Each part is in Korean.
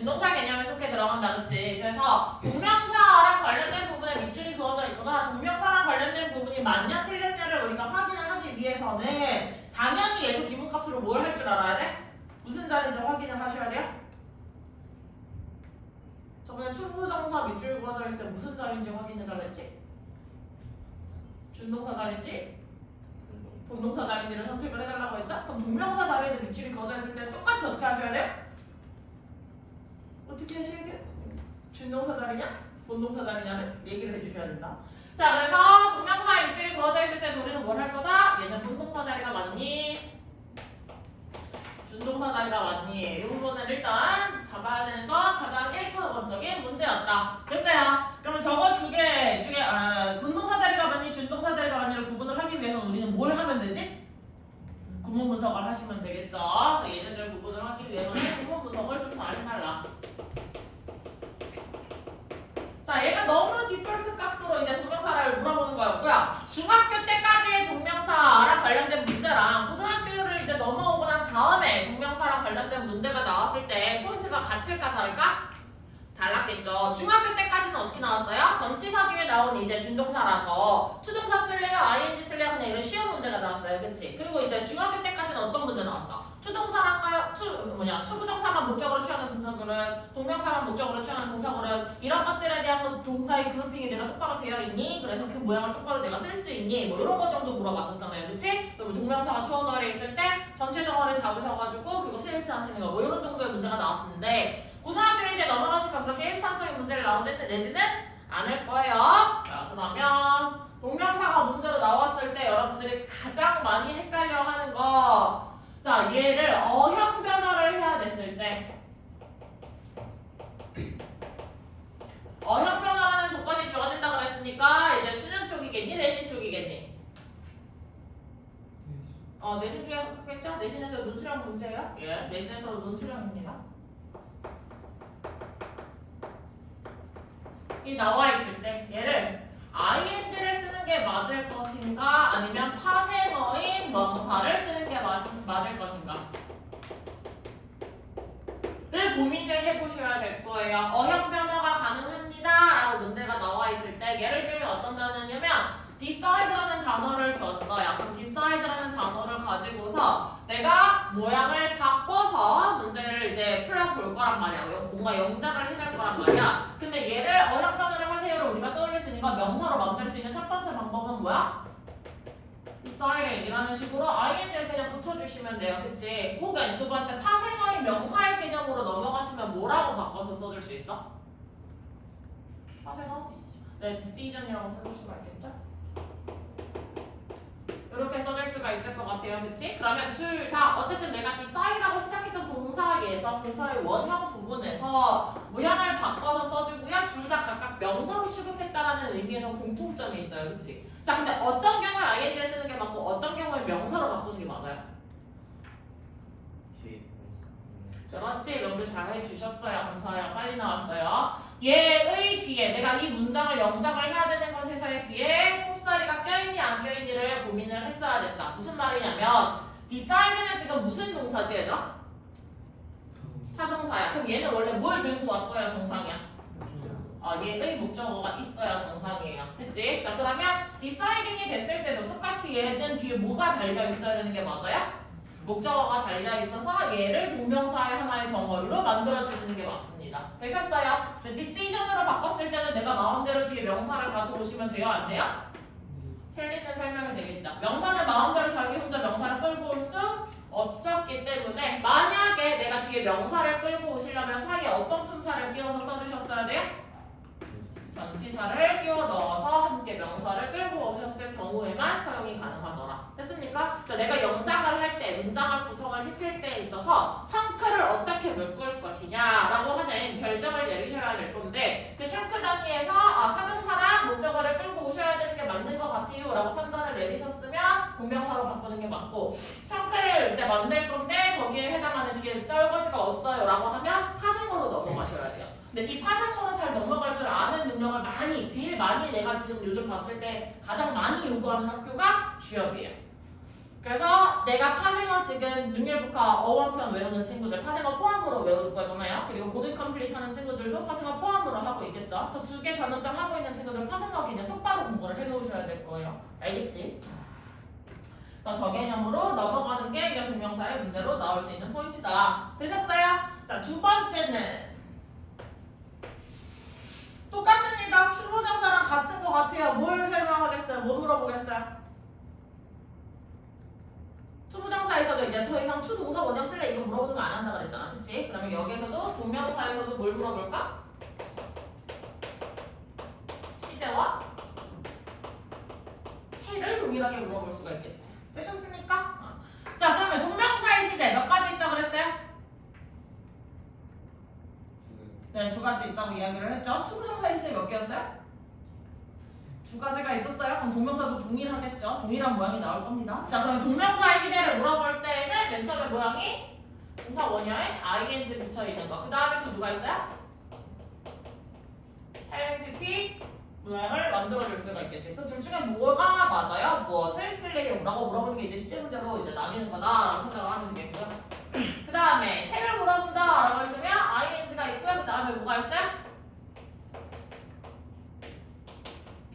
준동사 개념에 속해 들어간다, 그치? 그래서 동명사랑 관련된 부분에 밑줄이 그어져 있거나 동명사랑 관련된 부분이 맞냐 틀렸냐를 우리가 확인을 하기 위해서는 당연히 얘도 기본값으로 뭘 할 줄 알아야 돼? 무슨 자리인지 확인을 하셔야 돼요? 저번에 충부정사 밑줄 그어져 있을 때 무슨 자리인지 확인해달라 했지? 준동사 자리인지? 본동사 자리인지를 선택을 해달라고 했죠? 그럼 동명사 자리에도 밑줄이 그어져 있을 때 똑같이 어떻게 하셔야 돼요? 어떻게 하셔야 돼요? 준동사 자리냐? 본동사 자리냐를 얘기를 해주셔야 된다. 자, 그래서 동명사에 밑줄이 그어져 있을 때도 우리는 뭘 할 거다? 얘는 본동사 자리가 맞니? 준동사 자리가 맞니? 이 부분을 일단 잡아야 되는 거 가장 1차원적인 문제였다. 됐어요. 그러면 저거 두 개 중에 본동사 자리가 맞니? 준동사 자리가 맞니를 구분을 하기 위해서 우리는 뭘 하면 되지? 구문 분석을 하시면 되겠죠. 그래서 얘네들 구분을 하기 위해서는 구문 분석을 좀 잘 해달라. 자, 얘가 너무 디폴트 값으로 이제 동명사를 물어보는 거였고요. 중학교 때까지의 동명사랑 관련된 문제랑 고등학교를 이제 넘어오고 난 다음에 동명사랑 관련된 문제가 나왔을 때 포인트가 같을까 다를까? 달랐겠죠. 중학교 때까지는 어떻게 나왔어요? 전치사 뒤에 나온 이제 준동사라서 추동사 쓸래요? ing 쓸래요? 그냥 이런 쉬운 문제가 나왔어요. 그치? 그리고 이제 중학교 때까지는 어떤 문제 나왔어? 추동사랑 추부정사만 목적으로 취하는 동사그룹, 동명사만 목적으로 취하는 동사그룹 이런 것들에 대한 동사의 그룹핑이 내가 똑바로 되어 있니? 그래서 그 모양을 똑바로 내가 쓸 수 있니? 뭐 이런 거 정도 물어봤었잖아요. 그치? 그리고 동명사가 주어 덩어리에 있을 때 전체 덩어리를 잡으셔가지고 그거 스위치 하시는 거 뭐 이런 정도의 문제가 나왔는데 고등학교를 이제 넘어가시면 그렇게 일상적인 문제를 나오지 내지는 않을 거예요. 자, 그러면 동명사가 문제로 나왔을 때 여러분들이 가장 많이 헷갈려 하는 거, 자, 얘를 어형 변화를 해야 됐을 때 어형 변화라는 조건이 주어진다 그랬으니까 이제 수능 쪽이겠니? 내신 쪽이겠니? 내신 쪽에 했겠죠? 내신에서 논술형 문제예요? 예, 내신에서 논술형입니다. 이 나와 있을 때 얘를 ing를 쓰는 게 맞을 것인가 아니면 파생어인 명사를 쓰는 게 맞을 것인가 를 고민을 해보셔야 될 거예요. 어형 변화가 가능합니다 라고 문제가 나와 있을 때 예를 들면 어떤 단어냐면 decide라는 단어를 줬어요. 그럼 decide라는 단어를 가지고서 내가 모양을 바꿔서 문제를 이제 풀어볼 거란 말이야. 뭔가 영작을 해낼 거란 말이야. 근데 얘를 어형 변화를 하세요를 우리가 떠올릴 수 있는 건 명사로 만들 수 있는 첫 번째 방법은 뭐야? decide 이라는 식으로 ing를 그냥 붙여주시면 돼요. 그치? 혹은 두 번째 파생어인 명사의 개념으로 넘어가시면 뭐라고 바꿔서 써줄 수 있어? 파생어? 네, decision이라고 써줄 수가 있겠죠? 이렇게 써줄 수가 있을 것 같아요. 그치? 그러면 둘 다 어쨌든 내가 decide하고 시작했던 동사에서 동사의 원형 부분에서 모양을 바꿔서 써주고요. 둘 다 각각 명사로 취급했다라는 의미에서 공통점이 있어요. 그치? 자, 근데 어떤 경우에 ing를 쓰는 게 맞고 어떤 경우에 명사로 바꾸는 게 맞아요? 그렇지, 여러분들 잘 해주셨어요. 감사해요. 빨리 나왔어요. 얘의 뒤에 내가 이 문장을 영작을 해야 되는 것에서의 뒤에 꼽사리가 껴있니 안 껴있니를 고민을 했어야 된다. 무슨 말이냐면 decide는 지금 무슨 동사지 얘들아? 타동사야. 그럼 얘는 원래 뭘 들고 왔어야 정상이야? 얘의 목적어가 있어야 정상이에요. 됐지? 자, 그러면 deciding이 됐을 때도 똑같이 얘는 뒤에 뭐가 달려 있어야 되는 게 맞아요? 목적어가 달려있어서 얘를 동명사의 하나의 덩어리로 만들어주시는 게 맞습니다. 되셨어요? decision으로 바꿨을 때는 내가 마음대로 뒤에 명사를 가져오시면 돼요? 안 돼요? 틀리는 설명이 되겠죠. 명사는 마음대로 자기 혼자 명사를 끌고 올 수 없었기 때문에 만약에 내가 뒤에 명사를 끌고 오시려면 사이에 어떤 품사를 끼워서 써주셨어야 돼요? 전치사를 끼워 넣어서 함께 명사를 끌고 오셨을 경우에만 허용이 가능하더라. 됐습니까? 자, 내가 영작을 할 때, 문장을 구성을 시킬 때에 있어서 청크를 어떻게 묶을 것이냐라고 하는 결정을 내리셔야 될 건데 그 청크 단위에서 타동사랑 목적어를 끌고 오셔야 되는 게 맞는 것 같아요 라고 판단을 내리셨으면 공명사로 바꾸는 게 맞고 청크를 이제 만들 건데 거기에 해당하는 뒤에 떨거지가 없어요 라고 하면 파생어로 넘어가셔야 돼요. 근데 이 파생어로 잘 넘어갈 줄 아는 능력을 제일 많이 내가 지금 요즘 봤을 때 가장 많이 요구하는 학교가 주역이에요. 그래서 내가 파생어 지금 능일북화 어원편 외우는 친구들 파생어 포함으로 외울 거잖아요. 그리고 고등 컴플리트 하는 친구들도 파생어 포함으로 하고 있겠죠. 그래서 두 개 단원점 하고 있는 친구들 파생어 개념 똑바로 공부를 해놓으셔야 될 거예요. 알겠지? 그래서 저 개념으로 넘어가는 게 이제 동명사의 문제로 나올 수 있는 포인트다. 되셨어요? 자, 두 번째는 똑같습니다. 추부정사랑 같은 것 같아요. 뭘 설명하겠어요? 뭐 물어보겠어요? 투부정사에서도 이제 더 이상 추동사 원형 쓸래 이거 물어보는 거 안 한다 그랬잖아. 그치? 그러면 여기에서도 동명사에서도 뭘 물어볼까? 시제와 해를 동일하게 물어볼 수가 있겠지. 되셨습니까? 자, 그러면 동명사의 시제 몇 가지 있다고 그랬어요? 네, 두 가지 있다고 이야기를 했죠. 투부정사의 시제 몇 개였어요? 두 가지가 있었어요. 그럼 동명사도 동일하겠죠. 동일한 모양이 나올 겁니다. 자, 그럼 동명사의 시제를 물어볼 때는 맨 처음에 모양이 동사 원형에 ing 붙여 있는 거. 그 다음에 또 누가 있어요? help 모양을 만들어줄 수가 있겠지. 그래서 둘 중에 뭐가 맞아요? 무엇을 쓸래요? 라고 물어보는 게 이제 시제 문제로 이제 나뉘는 거다라고 생각을 하면 되겠고요. 그 다음에 태를 물어본다 라고 했으면 ing가 있고요. 그 다음에 뭐가 있어요?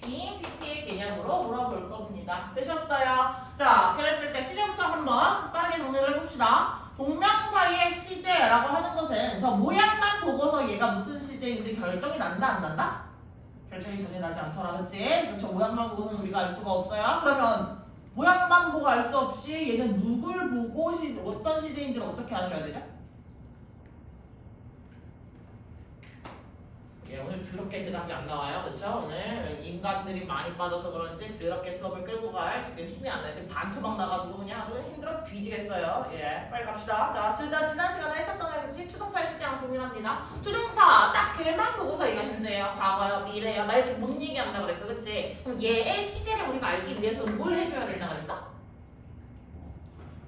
빈 PP의 개념으로 물어볼 겁니다. 되셨어요? 자, 그랬을 때 시제부터 한번 빠르게 정리를 해봅시다. 동명사의 시제라고 하는 것은 저 모양만 보고서 얘가 무슨 시제인지 결정이 난다 안 난다? 결정이 전혀 나지 않더라, 그치? 그래서 저 모양만 보고서는 우리가 알 수가 없어요. 그러면 모양만 보고 알 수 없이 얘는 누굴 보고 어떤 시제인지를 어떻게 아셔야 되죠? 예, 오늘 더럽게 대답이 안 나와요. 그쵸? 오늘 인간들이 많이 빠져서 그런지 더럽게 수업을 끌고 갈 지금 힘이 안 나요. 지금 반토막 나가지고 그냥 아주 힘들어 뒤지겠어요. 예, 빨리 갑시다. 자, 지난 시간에 했었잖아요. 그치? 추동사의 시제랑 동일합니다. 추동사 딱 걔만 보고서 얘가 현재예요, 과거요, 미래요. 막 이렇게 못 얘기한다 그랬어. 그치? 그럼 얘의 시제를 우리가 알기 위해서는 뭘 해줘야 된다 그랬어?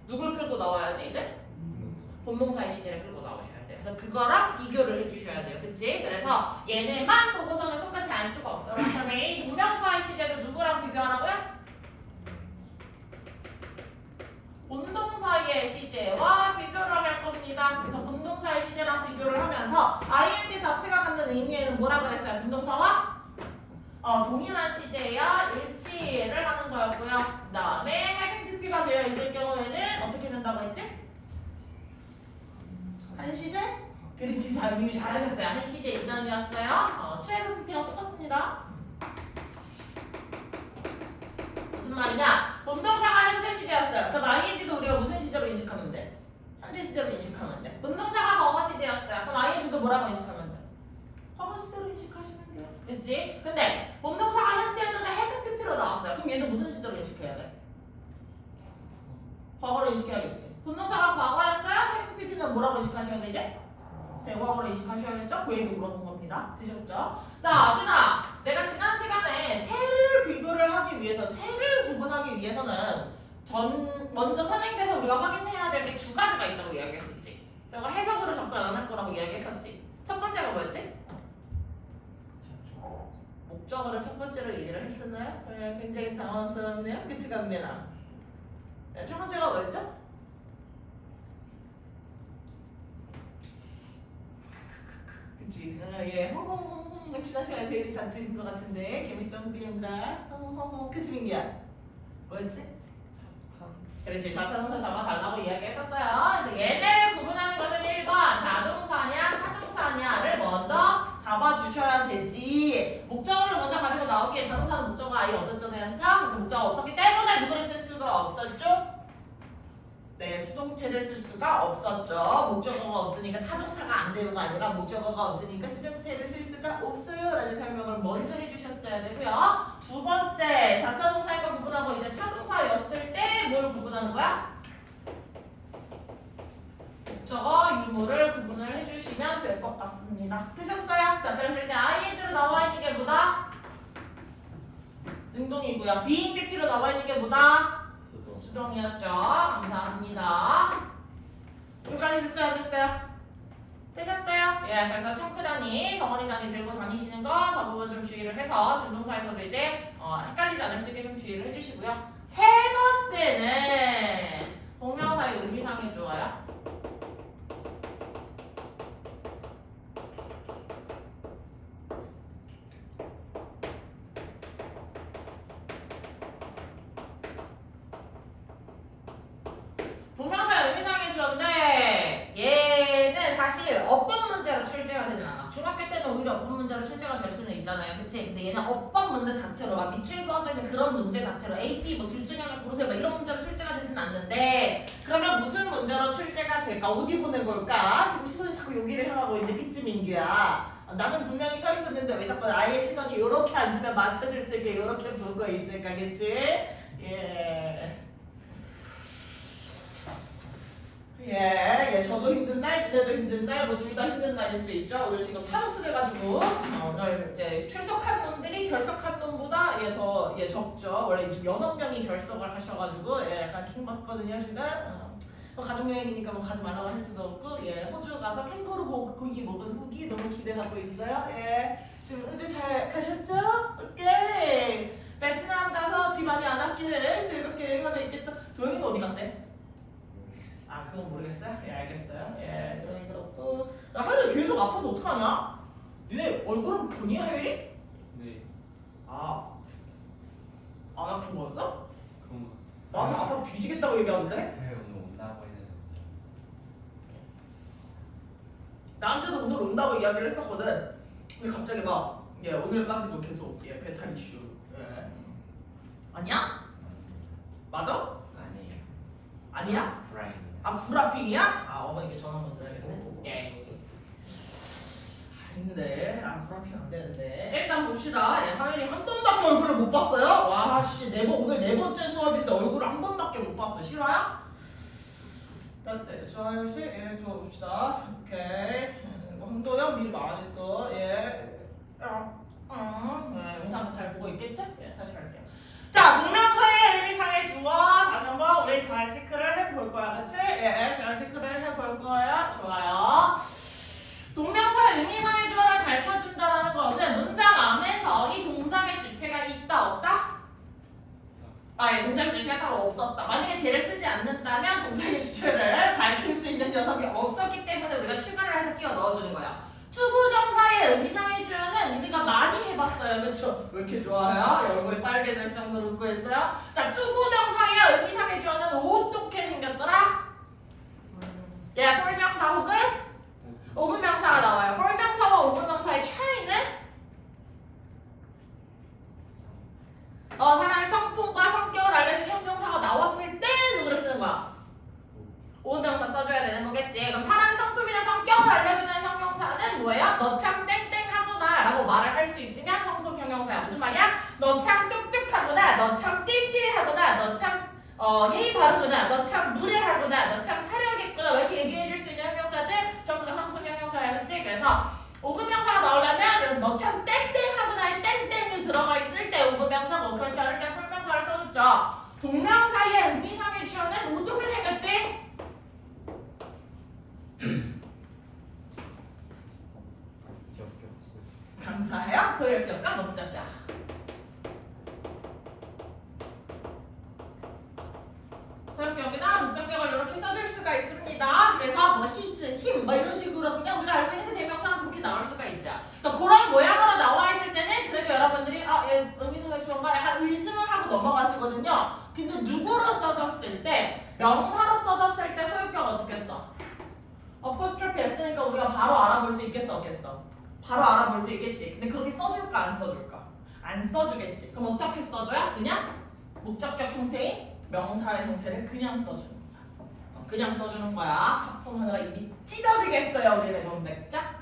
누굴 끌고 나와야지 이제? 본동사의 시제를 끌고 나오셔야 돼요. 그래서 그거랑 비교를 해주셔야 돼요. 그치? 그래서 얘네만 보고서는 똑같이 알 수가 없어요. 그러면 이 동명사의 시제도 누구랑 비교하라고요? 본동사의 시제와 비교를 할 겁니다. 그래서 본동사의 시제랑 비교를 하면서 ing 자체가 갖는 의미에는 뭐라 그랬어요? 본동사와 동일한 시제야 일치를 하는 거였고요. 그 다음에 having pp가 되어 있을 경우에는 어떻게 된다고 했지? 한 시제? 그렇지, 잘 비교 잘하셨어요. 한 시제 이전이었어요. 최근 pp랑 똑같습니다. 무슨 말이냐? 본동사가 현재 시제였어요. 그럼 ing도 우리가 무슨 시제로 인식하면 돼? 현재 시제로 인식하면 돼. 본동사가 과거 시제였어요. 그럼 ing도 뭐라고 인식하면 돼? 과거 시제로 인식하시면 돼요. 됐지? 근데 본동사가 현재였는데 have pp로 나왔어요. 그럼 얘는 무슨 시제로 인식해야 돼? 과거로 인식해야겠지. 본동사가 과거였어요? have pp는 뭐라고 인식하셔야 되지? 대과거로 인식하셔야겠죠? 그 얘기 물어본 겁니다. 되셨죠? 자, 준아, 내가 지난 시간에 태를 비교를 하기 위해서, 태를 구분하기 위해서는 먼저 선행돼서 우리가 확인해야 될 게 두 가지가 있다고 이야기했었지. 제가 해석으로 접근 안 할 거라고 이야기했었지. 첫 번째가 뭐였지? 목적어를 첫 번째로 얘기를 했었나요? 네, 굉장히 당황스럽네요. 그치, 강민아? 네, 첫 번째가 뭐였죠? 그치? 예, 홍홍홍홍 지난 시간에 데이비 다 드린 것 같은데 개미똥 그림가 홍홍홍 그치 민기야? 뭐였지? 그렇지, 자타동사 잡아달라고 이야기했었어요. 그래서 얘네를 구분하는 것은 1번 자동사냐 타동사냐를 먼저 잡아주셔야 되지. 목적어를 먼저 가지고 나오기에 자동사는 목적어가 아예 없었잖아요. 그래서 목적어 없었기 때문에 누구를 쓸 수가 없었죠? 네, 수동태를 쓸 수가 없었죠. 목적어가 없으니까 타동사가 안 되고가 아니라 목적어가 없으니까 수동태를 쓸 수가 없어요 라는 설명을 먼저 해주셨어야 되고요. 두 번째, 자타동사과 구분하고 이제 타동사였을 때 뭘 구분하는 거야? 목적어, 유무를 구분을 해주시면 될 것 같습니다. 되셨어요? 자, 그랬을 때 ing로 나와 있는 게 뭐다? 능동이고요. being pp로 나와 있는 게 뭐다? 수동이었죠. 감사합니다. 여기까지 됐어요? 안 됐어요? 되셨어요? 예, 그래서 청크 단위, 덩어리 단위 들고 다니시는 거 저 부분 좀 주의를 해서 준동사에서도 이제 헷갈리지 않을 수 있게 좀 주의를 해주시고요. 세 번째는 동명사의 의미상의 주어야. 동명사의 의미상의 주어인데 얘는 사실 어법 문제로 출제가 되진 않아. 중학교 때는 오히려 어법 문제로 출제가 될 수는 있잖아요, 그치? 근데 얘는 어법 문제 자체로 막 밑줄 그어져 있는 그런 문제 자체로 A, B 뭐 둘 중에 하나 고르세요 막 이런 문제로 출제가 되진 않는데 그러면 무슨 문제로 출제가 될까? 어디 보는 걸까? 지금 시선이 자꾸 여기를 향하고 있는데 그치 민규야? 나는 분명히 서 있었는데 왜 자꾸 아이의 시선이 이렇게 앉으면 맞춰줄 수 있게 이렇게 보고 있을까, 그치? 예. 예, 저도 힘든 날, 그대도 힘든 날, 뭐 둘 다 힘든 날일 수 있죠. 오늘 지금 타로스 돼가지고 오늘 이제 출석한 놈들이 결석한 놈보다 더 적죠. 원래 지금 6명이 결석을 하셔가지고 약간 킹 받거든요 지금. 가족 여행이니까 뭐 가지 말라고 할 수도 없고 호주 가서 캥거루 고기 먹은 후기 너무 기대하고 있어요. 지금 호주 잘 가셨죠? 오케이. 베트남 가서 비 많이 안 왔기를 즐겁게 여행하면 있겠죠. 도영이는 어디 갔대? 아 그건 모르겠어요? 알겠어요. 저는 그렇고 하율이 계속 아파서 어떡하냐? 니네 얼굴은 보니 하율이? 네. 안 아픈 거였어? 그런가? 나한테 아파 뒤지겠다고 얘기하는데? 네, 오늘 온다고 했는데. 나한테도 오늘 온다고 이야기를 했었거든. 근데 갑자기 막 오늘까지도 계속 배탈 이슈. 아니야? 맞아? 아니에요. 아니야? 브라인. 구라핑이야? 어머니께 전화 한번 드려야겠네. 근데 구라핑 안 되는데 일단 봅시다. 하율이 한 번밖에 얼굴을 못 봤어요? 와씨 오늘 4번째 수업인데 얼굴을 한 번밖에 못 봤어. 실화야? 일단 하율씨 줘봅시다. 오케이. 황도영 미리 말했어. 영상 잘 보고 있겠죠? 다시 갈게요. 자, 동명사의 의미상의 주어 다시 한번 우리 잘 체크를 해볼 거야, 그치? 잘 체크를 해볼 거야. 좋아요. 동명사의 의미상의 주어를 밝혀준다는 것은 문장 안에서 이 동작의 주체가 있다, 없다? 동작의 주체가 따로 없었다. 만약에 쟤를 쓰지 않는다면 동작의 주체를 밝힐 수 있는 녀석이 없었기 때문에 우리가 추가를 해서 끼워 넣어주는 거야. 투부정사의 의미상의 주어는 우리가 많이 해봤어요. 그쵸? 왜 이렇게 좋아요? 얼굴이 빨개질 정도로 웃고 있어요. 자, 투부정사의 의미상의 주어는 어떻게 생겼더라? 폴명사 혹은 오분명사가 나와요. 폴명사와 오분명사의 차이는? 사람의 성품과 성격을 알려주는 형용사가 나왔을 때 누구를 쓰는 거야? 오분명사 써줘야 되는 거겠지. 그럼 사람의 성품이나 성격을 알려주는 형용사는 뭐예요? 너 참 땡땡하구나 라고 말을 할 수 있으면 성품 형용사야. 무슨 말이야? 너 참 똑똑하구나, 너 참 띨띨하구나, 너 참 예의 바르구나, 너 참 무례하구나, 너 참 사력 있구나, 왜 이렇게 얘기해줄 수 있는 형용사들 전부 다 성품 형용사야, 그렇지? 그래서 오분명사가 나오려면 너 참 땡땡하구나의 땡땡이 들어가 있을 때 오분명사고, 그렇지 않을 때 풀명사를 써줬죠. 동명사의 의미상의 주어는 어떻게 생겼지? 감사해요. 소유격과 목적격. 소유격이나 목적격을 이렇게 써줄 수가 있습니다. 그래서 뭐 his, him 뭐 이런 식으로 그냥 우리가 알고 있는 그 대명사가 그렇게 나올 수가 있어요. 그래서 그런 모양으로 나와 있을 때는 그래도 여러분들이 얘 의미상의 주어인가 약간 의심을 하고 넘어가시거든요. 근데 누구로 써졌을 때, 명사로 써졌을 때 소유격 어떻게 써? 어퍼스트로피 했으니까 우리가 바로 알아볼 수 있겠어, 없겠어? 바로 알아볼 수 있겠지. 근데 그렇게 써줄까, 안 써줄까? 안 써주겠지. 그럼 어떻게 써줘야? 그냥 목적격 형태인 명사의 형태를 그냥 써주는 거야. 그냥 써주는 거야. 하품하느라 입이 찢어지겠어요, 우리 레몬백자.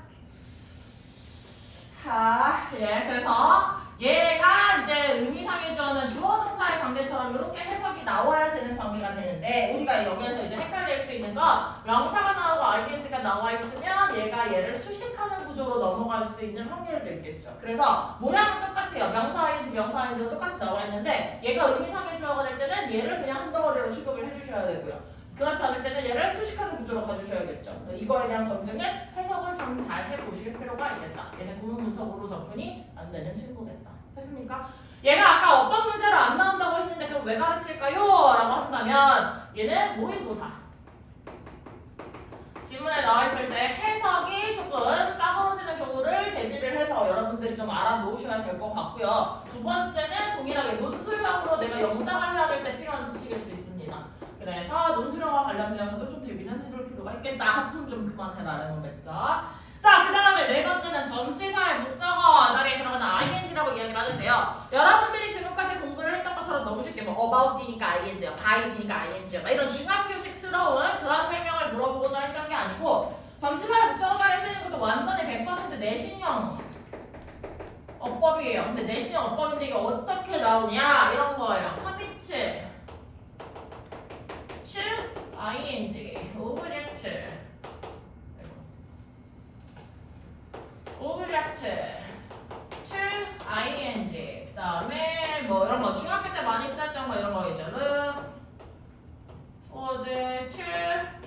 그래서 얘가 이제 의미상의 주어는 주어 동사의 관계처럼 이렇게 해석이 나와야 되는 관계가 되는데, 우리가 여기에서 이제 헷갈릴 수 있는 거, 명사가 나오고 ing가 나와 있으면 얘가 얘를 수식하는 구조로 넘어갈 수 있는 확률도 있겠죠. 그래서 모양은 똑같아요. 명사 ing, 명사 ing가 똑같이 나와 있는데, 얘가 의미상의 주어가 될 때는 얘를 그냥 한 덩어리로 취급을 해주셔야 되고요. 그렇지 않을 때는 얘를 수식하는 구조로 가주셔야겠죠. 이거에 대한 검증을, 해석을 좀 잘 해보실 필요가 있겠다. 얘는 구문문서으로 접근이 안 되는 친구겠다. 됐습니까? 얘가 아까 어법 문제로 안 나온다고 했는데 그럼 왜 가르칠까요? 라고 한다면 얘는 모의고사. 지문에 나와있을 때 해석이 조금 까다로워지는 경우를 대비를 해서 여러분들이 좀 알아놓으셔야 될 것 같고요. 두 번째는 동일하게 논술형으로 내가 영작을 해야 될 때 필요한 지식일 수 있습니다. 그래서 논술형과 관련되어서도 좀 대비는 해볼 필요가 있겠다. 하품 좀 그만해라는 거겠죠. 자, 그 다음에 네 번째는 전치사의 목적어 자리에 들어가는 ing라고 이야기를 하는데요. 여러분들이 지금까지 공부를 했던 것처럼 너무 쉽게 뭐 about이니까 ing요, by니까 ing요, 막 이런 중학교식스러운 그런 설명을 물어보고자 했던 게 아니고 전치사의 목적어 자리에 쓰는 것도 완전히 100% 내신형 어법이에요. 근데 내신형 어법인데 이게 어떻게 나오냐 이런 거예요. 커비츠, 츠, ing, 오브젝트, 오브젝트, 츠, ing, 그 다음에 뭐 이런 거 중학교 때 많이 쓰였던 거 이런 거 있죠. 오브젝트, 츠,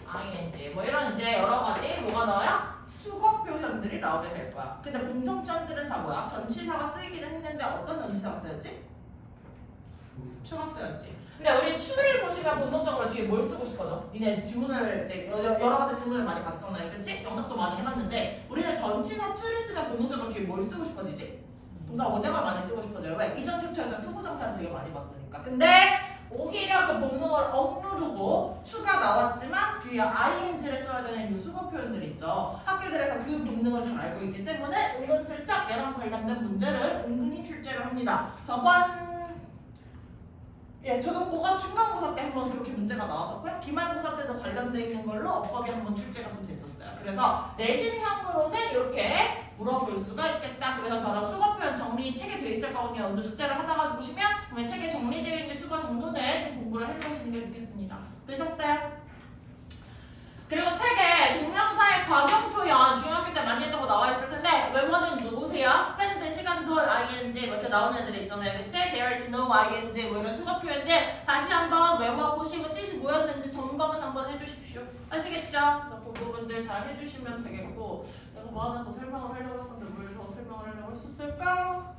ing 뭐 이런 이제 여러 가지 뭐가 나와요? 수거 표현들이 나오게 될 거야. 근데 공통점들은 다 뭐야? 전치사가 쓰이기는 했는데 어떤 전치사가 쓰였지? 추가 쓰였지. 근데 우리 추를 보시면 본능적으로 뒤에 뭘 쓰고 싶어져? 니네 지문을 이제 여러 가지 지문을 많이 봤잖아요, 그렇지? 영상도 많이 해봤는데 우리는 전치사 추를 쓰면 본능적으로 뒤에 뭘 쓰고 싶어지지? 동사 원형을 많이 쓰고 싶어져요. 왜? 이전 챕터에서 투부정사를 되게 많이 봤으니까. 근데 오히려 그 본능을 억누르고 추가 나왔지만 뒤에 ing를 써야 되는 이 수거 표현들 있죠. 학교들에서 그 본능을 잘 알고 있기 때문에 은근슬쩍 얘랑 관련된 문제를 은근히 출제를 합니다. 저번 초등고가 중간고사 때 한번 그렇게 문제가 나왔었고요. 기말고사 때도 관련돼 있는 걸로 어법이 한번 출제가 좀 됐었어요. 그래서 내신형으로는 이렇게 물어볼 수가 있겠다. 그래서 저런 수거 표현 정리 책에 돼 있을 거거든요. 오늘 숙제를 하다가 보시면 그러면 책에 정리되어 있는 수거 정도는 좀 공부를 해두시는 게 좋겠습니다. 되셨어요? 그리고 책에 동명사의 과경 표현 중학교 때 많이 했던 거 나와 있을 텐데 외모는 누구세요? spend 시간도 ing 뭐 이렇게 나오는 애들 있잖아요, 그치? There is no ing 뭐 이런 수거 표현들 다시 한번 외워 보시고 뜻이 뭐였는지 점검은 한번 해주십시오. 아시겠죠? 그 부분들 잘 해주시면 되겠고 내가 뭐 하나 더 설명을 하려고 했었는데 뭘 더 설명을 하려고 했었을까?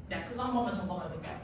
네, 그거 한 번만 점검해볼게요.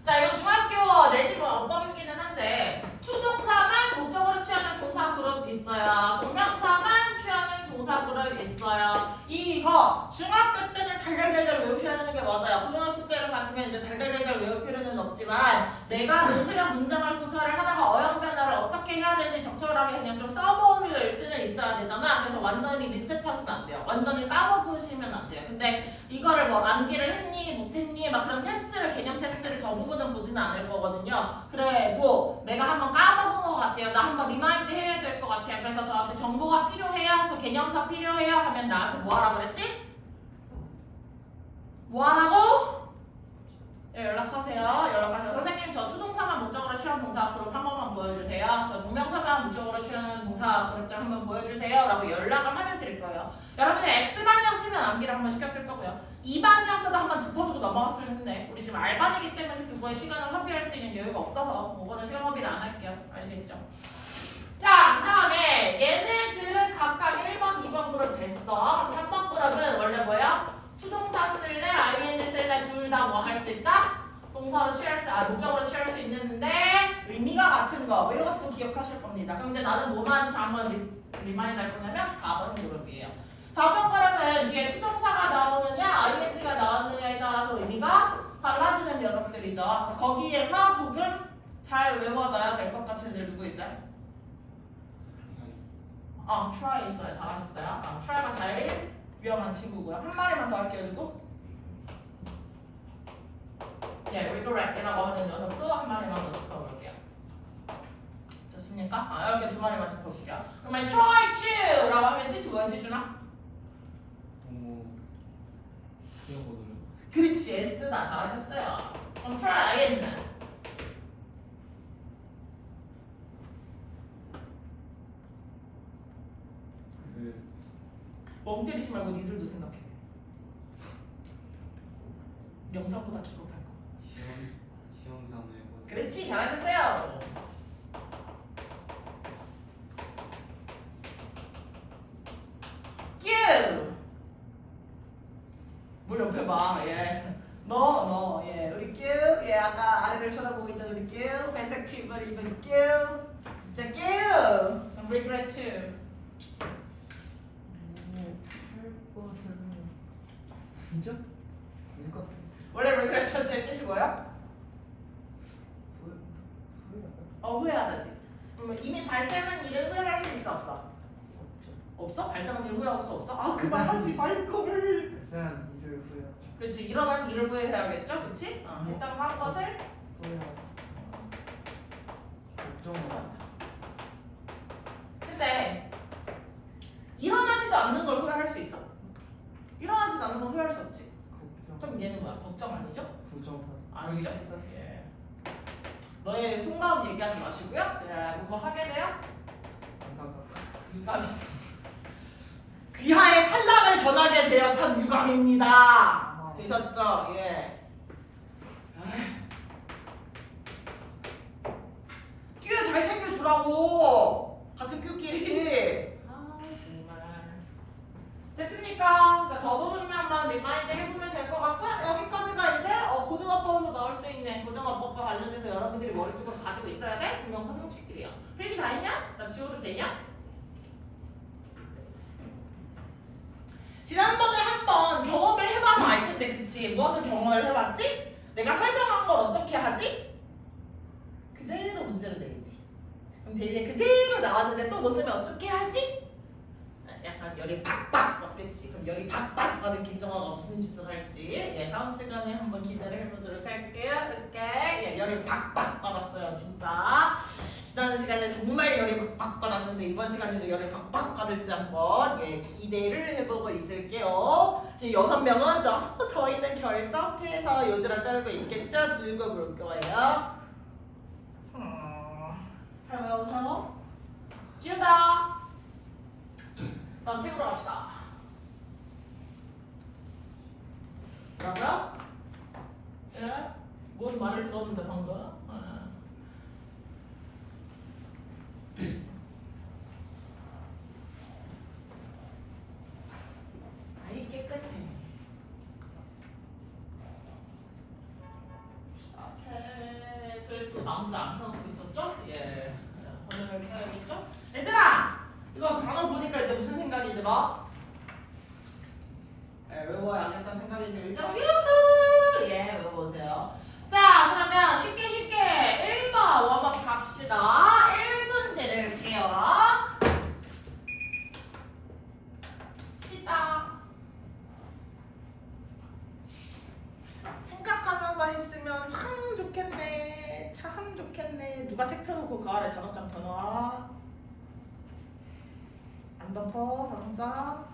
자, 이건 중학교 내신 어법이기는 한데 투동사만 목적어로 취하는 동사 그룹 있어요. 동명사만 취하는 동사 그룹 있어요. 이거 중학교 때는 달달달달 외우셔야 하는 게 맞아요. 고등학교 때를 가시면 이제 달달달달 외울 필요는 없지만 내가 논술형 문장을 구사를 하다가 어형 변화를 어떻게 해야 되는지 적절하게 그냥 좀 써볼 수는 있어야 되잖아. 그래서 완전히 리셋하시면 안 돼요. 완전히 까먹으시면 안 돼요. 근데 이거를 뭐 암기를 했니 못했니 막 그런 테스트를 개념 테스트를 저 부분은 보지는 않을 거거든요. 그래도 내가 한번 까먹은 것 같아요. 나 한번 리마인드 해야 될 것 같아요. 그래서 저한테 정보가 필요해요. 저 개념사 필요해요 하면 나한테 뭐 하라 그랬지? 뭐 하라고? 네, 연락하세요. 선생님 저 추동사만 목적으로 취한 동사 그룹 한 번만 보여주세요. 저 동명사만 목적으로 취하는 동사 그룹들 한번 보여주세요. 라고 연락을 하면 드릴 거예요. 여러분이 X반이었으면 암기를 한번 시켰을 거고요. 2반이었어도 한번 짚어주고 넘어갔을 텐데 우리 지금 R반이기 때문에 그거에 시간을 허비할 수 있는 여유가 없어서 이번에 시간 허비를 안 할게요. 아시겠죠? 자, 그 다음에 얘네들은 각각 1번, 2번 그룹 됐어. 3번 그룹은 원래 뭐야? 투동사 쓸래, ing 쓸래 둘 다 뭐 할 수 있다? 동사로 취할 수, 목적으로 취할 수 있는데 의미가 같은 거, 뭐 이런 것도 기억하실 겁니다. 그럼 이제 나는 뭐만 한번 리마인드 할 거냐면 4번 그룹이에요. 4번 그룹은 뒤에 투동사가 나오느냐, ing가 나왔느냐에 따라서 의미가 달라지는 녀석들이죠. 자, 거기에서 조금 잘 외워놔야 될 것 같은 애들 누구 있어요? try 있어요. 잘하셨어요. try가 제일 위험한 친구고요. 한 마리만 더 할게요. 그리고 recorrect이라고 하는 녀석도 한 마리만 더 짚어볼게요. 좋습니까? 이렇게 두 마리만 짚어볼게요. 그러면 try to라고 하면 뜻이 뭐였지, 준아? 그렇지, S다. 잘하셨어요. 그럼 try ing는 멍 때리지 말고 니들도 생각해. 명사보다 기겁할 거. 시험삼을 해보. 그렇지, 잘하셨어요. Q 해봐. 예. 예. 우리 큐. 예, 아까 아래를 쳐다보고 있던 우리 큐. 회색 팁을 입은 큐. 자, 큐. regret. 인정? 이거 원래 regret은 제 뜻이 뭐야? 후회하다지. 이미 발생한 일을 후회할 수 있어 없어? 없어? 발생한 일 후회할 수 없어? 아, 그만 하지 말걸. 대한 일을 후회하죠. 그렇지, 일어난 일을 후회해야겠죠, 그렇지? 네. 일단 한 것을 후회하죠. 걱정하다. 근데 일어나지도 않는 걸 후회할 수 있어? 일어나지도 않는 건 후회할 수 없지. 걱정. 그럼 얘는 뭐야? 걱정 아니죠? 부정한. 아니죠? 예. 너의 속마음 얘기하지 마시고요. 예, 그거 하게 돼요? 유감 있어. 귀하의 탈락을 전하게 되어 참 유감입니다. 되셨죠? 예. 끼를 잘 챙겨주라고. 같은 끼끼리. 아 정말. 됐습니까? 자, 저 부분만 한번 리마인드 해보면 될 것 같고 여기까지가 이제 고등어법에서 나올 수 있는 고등어법과 관련돼서 여러분들이 머릿속으로 가지고 있어야 될 동명사 성식들이야. 필기 다 했냐? 나 지워도 되냐? 지난번에 한번 경험을 해봐서 알 텐데, 그치? 무엇을 경험을 해봤지? 내가 설명한 걸 어떻게 하지? 그대로 문제를 내지. 그럼 대리에 그대로 나왔는데 또 못 쓰면 어떻게 하지? 약간 열이 박박 받겠지. 그럼 열이 박박 받은 김정화가 무슨 짓을 할지 다음 시간에 한번 기대를 해보도록 할게요. 오케이. 열이 박박 받았어요, 진짜. 지난 시간에 정말 열이 박박 받았는데 이번 시간에도 열이 박박 받을지 한번 기대를 해보고 있을게요. 지금 6명은 저희는 결석해서 요지를 떨고 있겠죠? 즐거워 볼 거예요. 잘 외워서 지우다. 다음 책으로 갑시다. 뭐라고요? 예? 뭔 말을 들었는데 방금? 아이 깨끗해. 책을 또 아무도 안 펴놓고 있었죠? 예. 번역을 펴야겠죠? 얘들아! 이거 단어 보니까 이제 무슨 생각이 들어? 외워야겠다는 생각이 들죠? 유후! 예, 외워보세요. 자, 그러면 쉽게 1번 워밍업 갑시다. 1분 드릴게요. 시작. 생각하면서 했으면 참 좋겠네. 참 좋겠네. 누가 책 펴놓고 그 아래 단어장 펴놔. 안 덮어, 단어장.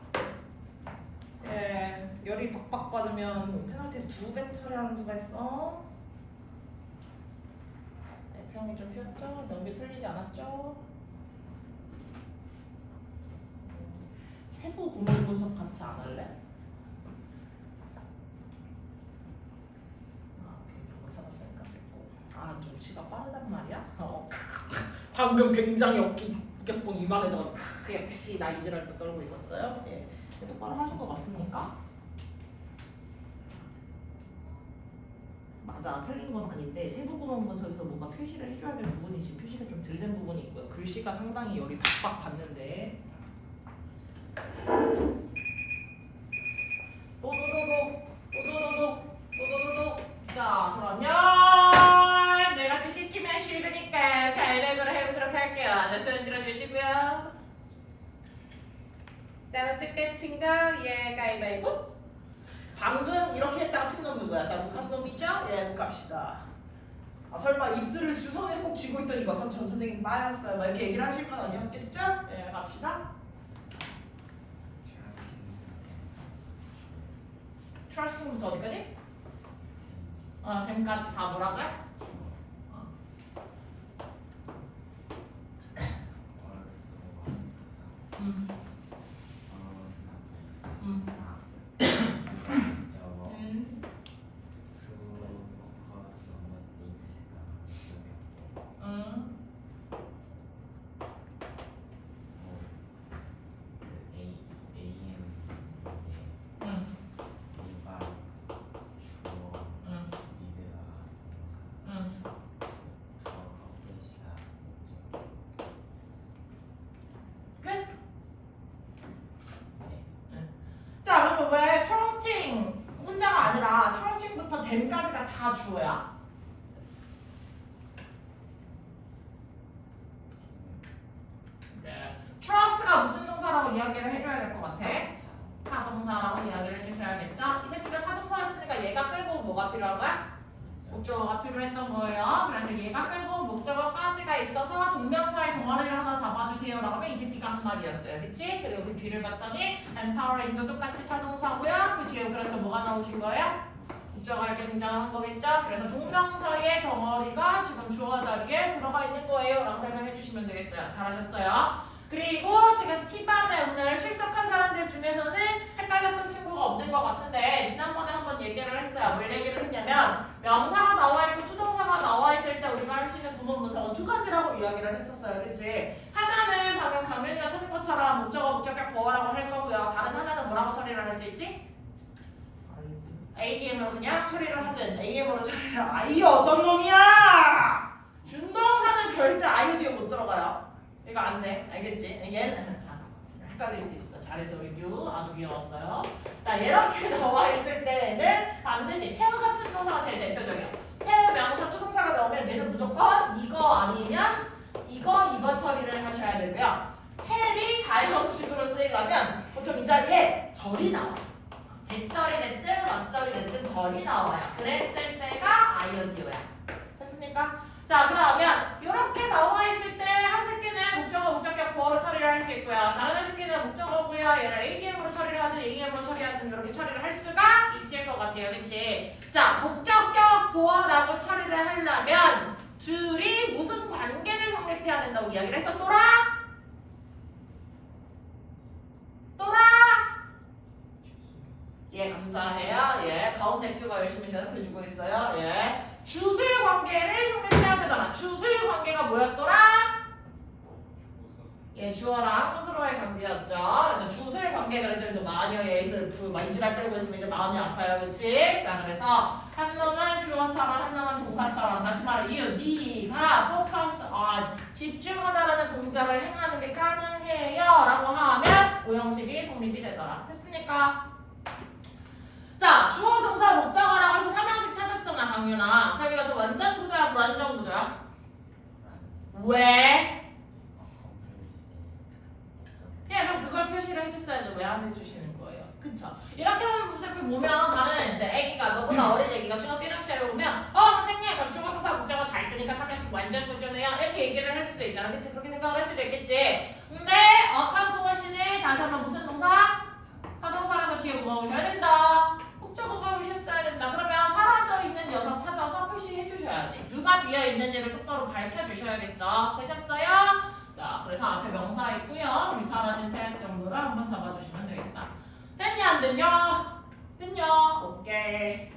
예, 열이 박박 받으면 페널티 2배 처리하는 수가 있어. 네, 태영이 좀 폈죠? 연기 틀리지 않았죠? 세부 구문 분석 같이 안 할래? 그거 찾았으니까 됐고. 눈치가 빠르단 말이야? 방금 굉장히 어깨뽕 이만해져. 역시 나 이지랄 때 떨고 있었어요. 예. 똑바로 하신 거 맞습니까? 맞아, 틀린 건 아닌데 세부 구문 분석에서 뭔가 표시를 해줘야 될 부분이 지금 표시가 좀 덜 된 부분이 있고요. 글씨가 상당히 열이 박박 받는데. 도도도도. 자, 그러면 내가 또 시키면 싫으니까 가위바위보를 해보도록 할게요. 자, 손 들어주시고요. 나는 뜻끝인 거, 가위바위보. 방금 이렇게 했다가 핀 놈 누구야? 자, 북한 놈이죠? 못 갑시다. 설마 입술을 손에 꼭 쥐고 있더니 이거 전 선생님 빠졌어요. 이렇게 얘기를 하실 건 아니었겠죠? 갑시다. 트러스트부터 어디까지? 뱀까지 다 뭐라고요? them까지가 다 주어야. 네. trust가 무슨 동사라고 이야기를 해줘야 될 것 같아? 타동사라고 이야기를 해주셔야겠죠? 이 새끼가 타동사였으니까 얘가 끌고 뭐가 필요한 거야? 목적어가 필요했던 거예요. 그래서 얘가 끌고 목적어까지가 있어서 동명사의 덩어리를 하나 잡아주세요 라고 하면 이 새끼가 한 말이었어요. 그치? 그리고 그 뒤를 봤더니 empowering도 똑같이 타동사고요. 그 뒤에 그래서 뭐가 나오신 거예요? 목적어가 이렇게 등장한 거겠죠? 그래서 동명사의 덩어리가 지금 주어 자리에 들어가 있는 거예요 라고 설명해 주시면 되겠어요. 잘하셨어요. 그리고 지금 T반에 오늘 출석한 사람들 중에서는 헷갈렸던 친구가 없는 것 같은데 지난번에 한번 얘기를 했어요. 뭘 얘기를 했냐면 명사가 나와 있고 투동사가 나와 있을 때 우리가 할 수 있는 구문 분석은 두 가지라고 이야기를 했었어요. 그치? 하나는 방금 강민이가 찾은 것처럼 목적어, 목적격, 보어라고 할 거고요. 다른 하나는 뭐라고 처리를 할 수 있지? ADM으로 그냥 처리를 하든 AM으로 처리를 아이 어떤 놈이야! 준동사는 절대 아이 뒤에 못 들어가요. 이거 안 돼. 알겠지? 얘는 자 헷갈릴 수 있어. 잘해서 리뷰 아주 귀여웠어요. 자 이렇게 나와 있을 때는 반드시 태우 같은 동사가 제일 대표적이에요. 태우 명사 투동사가 나오면 얘는 무조건 이거 아니면 이거 처리를 하셔야 되고요. 텔이 사형식으로 쓰이려면 보통 이 자리에 절이 나와요. 대절이 됐든 어절이 됐든 절이 나와요. 그랬을 때가 아이오디오야. 됐습니까? 자 그러면 이렇게 나와 있을 때 한 새끼는 목적어, 목적격, 보어로 처리를 할 수 있고요. 다른 한 새끼는 목적어고요. 얘를 ADM으로 처리를 하든 AEM으로 처리하든 이렇게 처리를 할 수가 있을 것 같아요. 그치? 자 목적격, 보어라고 처리를 하려면 둘이 무슨 관계를 성립해야 된다고 이야기를 했었더라? 예, 감사해요. 예, 가운데 큐가 열심히 대답해주고 있어요. 예, 주술 관계를 성립해야 되잖아. 주술 관계가 뭐였더라? 예, 주어랑 스스로의 관계였죠. 그래서 주술 관계가 그래도 마녀의 슬프 만지락 떨고 있으면 이제 마음이 아파요, 그렇지? 자, 그래서 한 놈은 주어처럼 한 놈은 동사처럼 다시 말해, 네가 포커스 집중하다라는 동작을 행하는 게 가능해요라고 하면 오형식이 성립이 되더라. 됐습니까? 자, 주어, 동사, 목적어라고 해서 3형식 찾았잖아, 강윤아. 그럼 이거 저 완전 구조야, 불완전 구조야? 왜? 그럼 그걸 표시를 해줬어야죠. 왜 안 해주시는 거예요? 그쵸? 이렇게 보면 다른 이제 애기가 너보다 어린 애기가 중학교 1학년에 오면 선생님 그럼 주어, 동사, 목적어 다 있으니까 3형식 완전 구조네요. 이렇게 얘기를 할 수도 있잖아. 그치? 그렇게 생각을 할 수도 있겠지. 근데 어카보시는 다시 한번 무슨 동사? 타동사라서 뒤에 뭐가 오셔야 된다. 목적어가 오셨어야 된다. 그러면 사라져 있는 녀석 찾아서 표시해 주셔야지. 누가 비어 있는지를 똑바로 밝혀 주셔야겠죠. 되셨어요? 자, 그래서 앞에 명사 있고요. 우리 사라진 태양 정도를 한번 잡아주시면 되겠다. 됐냐 안 됐냐? 됐냐? 오케이.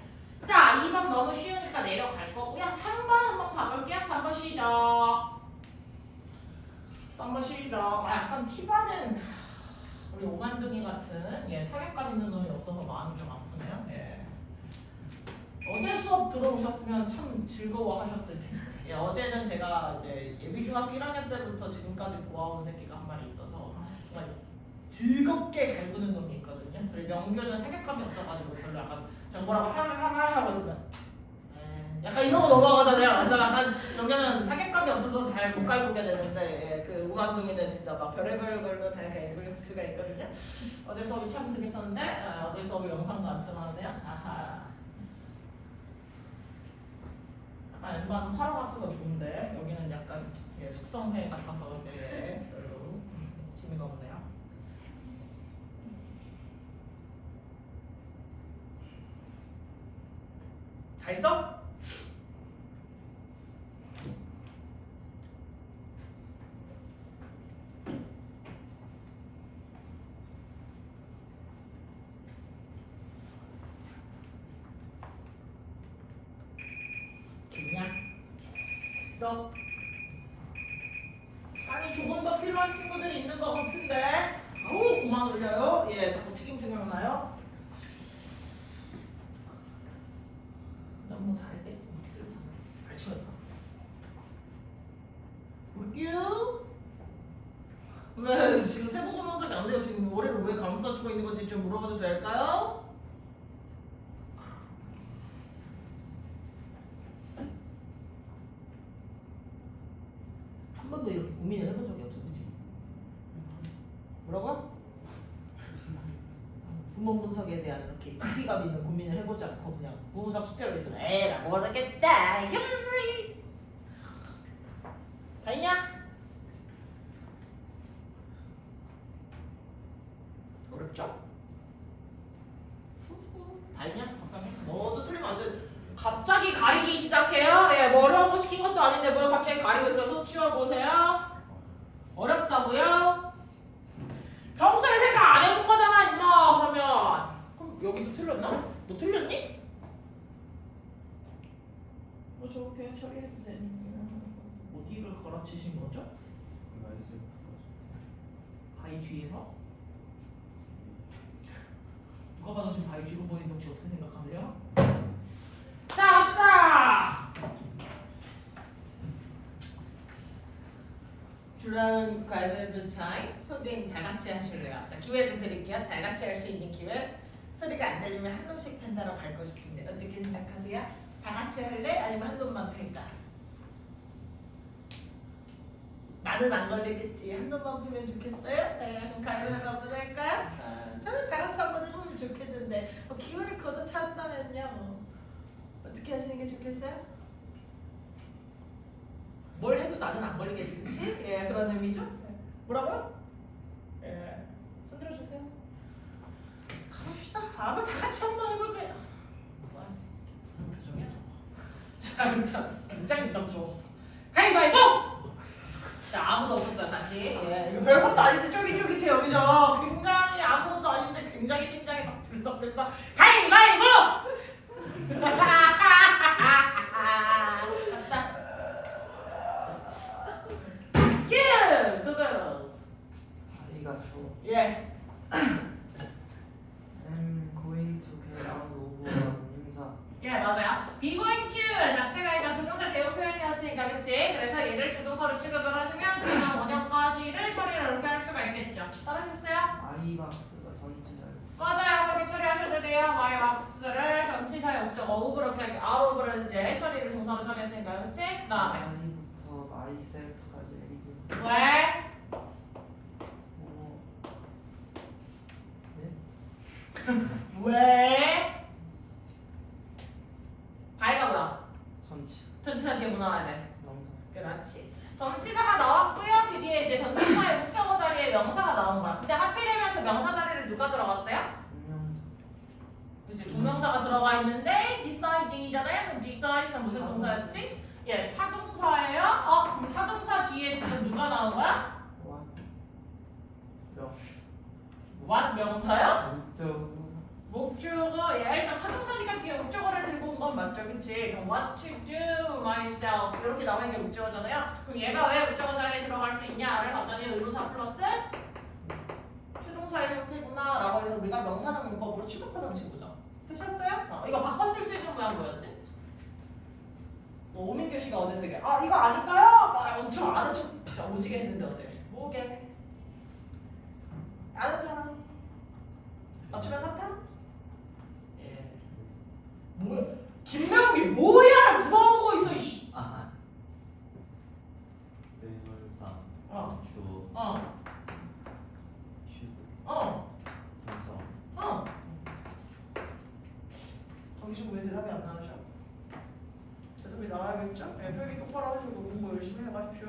자, 2번 너무 쉬우니까 내려갈 거고요. 3번 한번 가볼게요. 3번 시작. 3번 시작. 약간 T반은 우리 오만둥이 같은 타격감 있는 놈이 없어서 마음이 좀 아프네요. 예. 어제 수업 들어오셨으면 참 즐거워하셨을 텐데. 예, 어제는 제가 이제 예비중학교 1학년 때부터 지금까지 보아온 새끼가 한 마리 있어서 정말 즐겁게 갈구는 놈이 있거든요. 그리고 명규는 타격감이 없어가지고 별로 약간 정보라고 하나 하고 있으면 약간 이러고 넘어가잖아요. 완전 약간 명규는 타격감이 없어서 잘 못 갈구게 되는데 그 우간둥이는 진짜 막 별의별 걸로 다 읽을 수가 있거든요. 어제 수업이 참 재밌었는데 어제 수업이 영상도 안 찍었는데요. 아하. 엠바는 화로 같아서 좋은데 여기는 약간 숙성회 같아서 별로 재미가 없네요. 다 했어? 있어? 아니 조금 더 필요한 친구들이 있는 것 같은데. 아우 그만 올려요. 예, 자꾸 튀김 생각나요? 너무 잘했겠지. 잘 치웠다. 물규? 왜 지금 세부 검색이 안 돼요? 지금 머리를 왜 감싸주고 있는 건지 좀 물어봐도 될까요? 뭐라고요? 분모 분석에 대한 이렇게 깊이감 있는 고민을 해보지 않고 그냥 부분적 숙제로 있으면 에이 나 모르겠다 휴이 다 있냐? 어렵죠? 다 있냐? 잠깐만 너도 틀리면 안 돼. 갑자기 가리기 시작해요? 예, 뭐 어려운 거 시킨 것도 아닌데 뭘 갑자기 가리고 있어서 치워보세요. 어렵다고요? 평소에 생각 안 해본 거잖아 임마. 그럼 여기도 틀렸나? 너 틀렸니? 뭐 저렇게 처리해도 되는 어디를 가르치신 거죠? 바위 뒤에서? 누가 봐도 지금 바위 뒤로 보이는데 혹시 어떻게 생각하세요? 자 갑시다! 줄라운 가위바위보 타임. 선생님 다 같이 하실래요? 자 기회를 드릴게요. 다 같이 할 수 있는 기회. 소리가 안 들리면 한 놈씩 판다로 갈고 싶은데 어떻게 생각하세요? 다 같이 할래? 아니면 한 놈만 팰까? 나는 안 걸리겠지. 한 놈만 풀면 좋겠어요? 네, 그럼 가위바위보 한번 할까요? 저는 다 같이 한번 해보면 좋겠는데 기회를 걷어차한다면요. 어떻게 하시는 게 좋겠어요? 뭘 해도 나는 안 걸리겠지, 그치? 예, 그런 의미죠? 예. 뭐라고요? 예, 손 들어주세요. 가봅시다. 한번 다 같이 한번 해볼게요. 무슨 표정이야 저거? 자, 일단 굉장히 부담스러웠어. 가위바위보! 자, 아무도 없었어요, 다시. 예, 이거 별것도 아닌데 쫄깃쫄깃해요, 그죠? 굉장히 아무것도 아닌데 굉장히 심장이 막 들썩들썩. 가위바위보! 갑시다. 그거. 아이가 줘. 예. I'm going to get out of 동사. 예, 맞아요. be going to 자체가 일단 조동사 대응 표현이었으니까, 그치? 그래서 얘를 조동사로 취급을 하시면 그냥 원형까지를 처리를 이렇게 할 수가 있겠죠. 따라하셨어요? 아이박스가 전체를. 맞아요. 그렇게 처리하셔도 돼요. 마이박스를 전치사의 목적 그렇게 아로브를 이제 처리를 동사로 처리했으니까, 그치? 그 다음에 아이부터 myself까지 에이드. 왜? 네? 왜? 바이가 뭐야? 전치. 전치사 뒤에 뭐 나와야 돼? 명사. 그렇지. 전치사가 나왔고요. 그 뒤에 이제 전치사의 목적어 자리에 명사가 나온 거야. 근데 하필이면 그 명사 자리를 누가 들어갔어요? 명사. 그치. 동명사가 들어가 있는데 decid이잖아요. 그럼 decide는 무슨 동사였지? 예, 타동사예요. 그럼 타동사 뒤에 지금 누가 나온 거야? what? 명. what 명사요? 목적. 목적어. 예, 일단 타동사니까 뒤에 목적어를 들고 온 건 맞죠, 그치? 그럼 what to do myself 이렇게 나와 있는 게 목적어잖아요. 그럼 얘가 왜 목적어 자리에 들어갈 수 있냐를 봤더니 의문사 플러스 추동사의 상태구나라고 해서 우리가 명사적 문법으로 취급하는 친구죠. 되셨어요? 이거 바꿔 쓸 수 있는 모양 뭐였지? 오민규 씨가 어제 되게 이거 아닐까요? 엄청 아는 척 진짜 오지게 했는데 어제 뭐게? 아는 사람? 맞추면 사탕? 예. 뭐야? 김명기 뭐야? 물어보고 있어 이씨. 아, 의문사, 어. 주, 어. 슈, 어. 동서. 정신 왜 대답이 안 나오셔? 대답이 나와야겠죠? 네, 표기 똑바로 하시고 공부 열심히 해가십시오.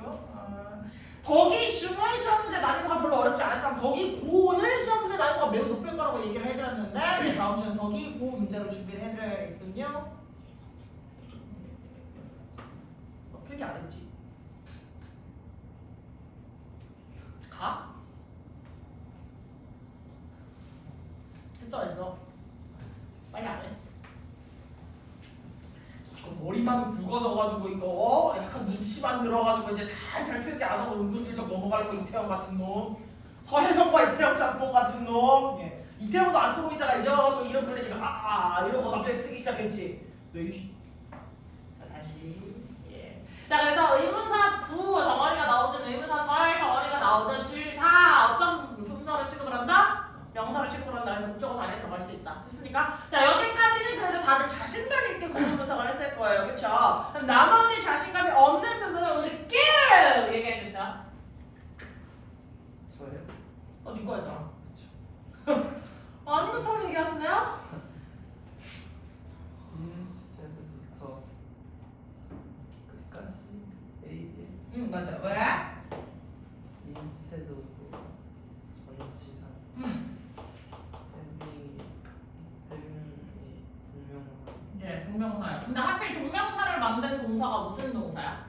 거기 중원 시험 문제 난이도가 별로 어렵지 않으니까 거기 고는 시험 문제 난이도가 매우 높을 거라고 얘기를 해드렸는데 다음 주는 거기 고 문제로 준비를 해드려야겠군요. 필기 안 했지? 가? 했어. 빨리 안 해. 이거 머리만 굵어져가지고 이거 약간 눈치만 늘어가지고 이제 살살 필기 안 하고 은근슬쩍 넘어가려고 이태영 같은 놈. 서혜성과 이태영 짬뽕 같은 놈. 예. 이태영도 안 쓰고 있다가 이제 와가지고 이름 불리니까 이러고 갑자기 쓰기 시작했지. 네. 자 다시. 예. 자 그래서 의문사 부 덩어리가 나오든 의문사 절 덩어리가 나오든 둘 다 어떤 품사로 취급을 한다? 명사로 취급을 한다. 그래서 목적어 자리에 들어갈 수 있다. 됐습니까? 자 여기까지는 그래도 다들 자신감 있게 구분 분석을 했을 거예요. 그쵸? 그럼 나머지 자신감이 없는 부분을 우리 쭉 얘기해 주세요. 저요? 네 거였잖아. 아니면 처음 얘기하시나요? 인스테드부터 끝까지 A 응 맞아. 왜? 인스테드 전치사 응. 해빙이 동명사 네 동명사야. 근데 하필 동명사를 만든 동사가 무슨 동사야?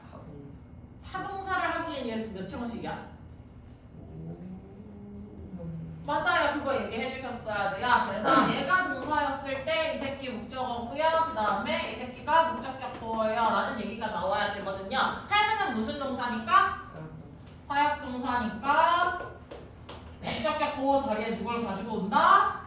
타동사 타동사를 하기엔 얘는 몇 형식이야? 오형 맞아요. 그거 얘기해 주셨어야 돼요. 그래서 얘가 동사였을 때 이 새끼 목적어고요. 그 다음에 이 새끼가 목적격보예요. 라는 얘기가 나와야 되거든요. 해면은 무슨 동사니까? 사역동사니까 목적격보 자리에 누굴 가지고 온다?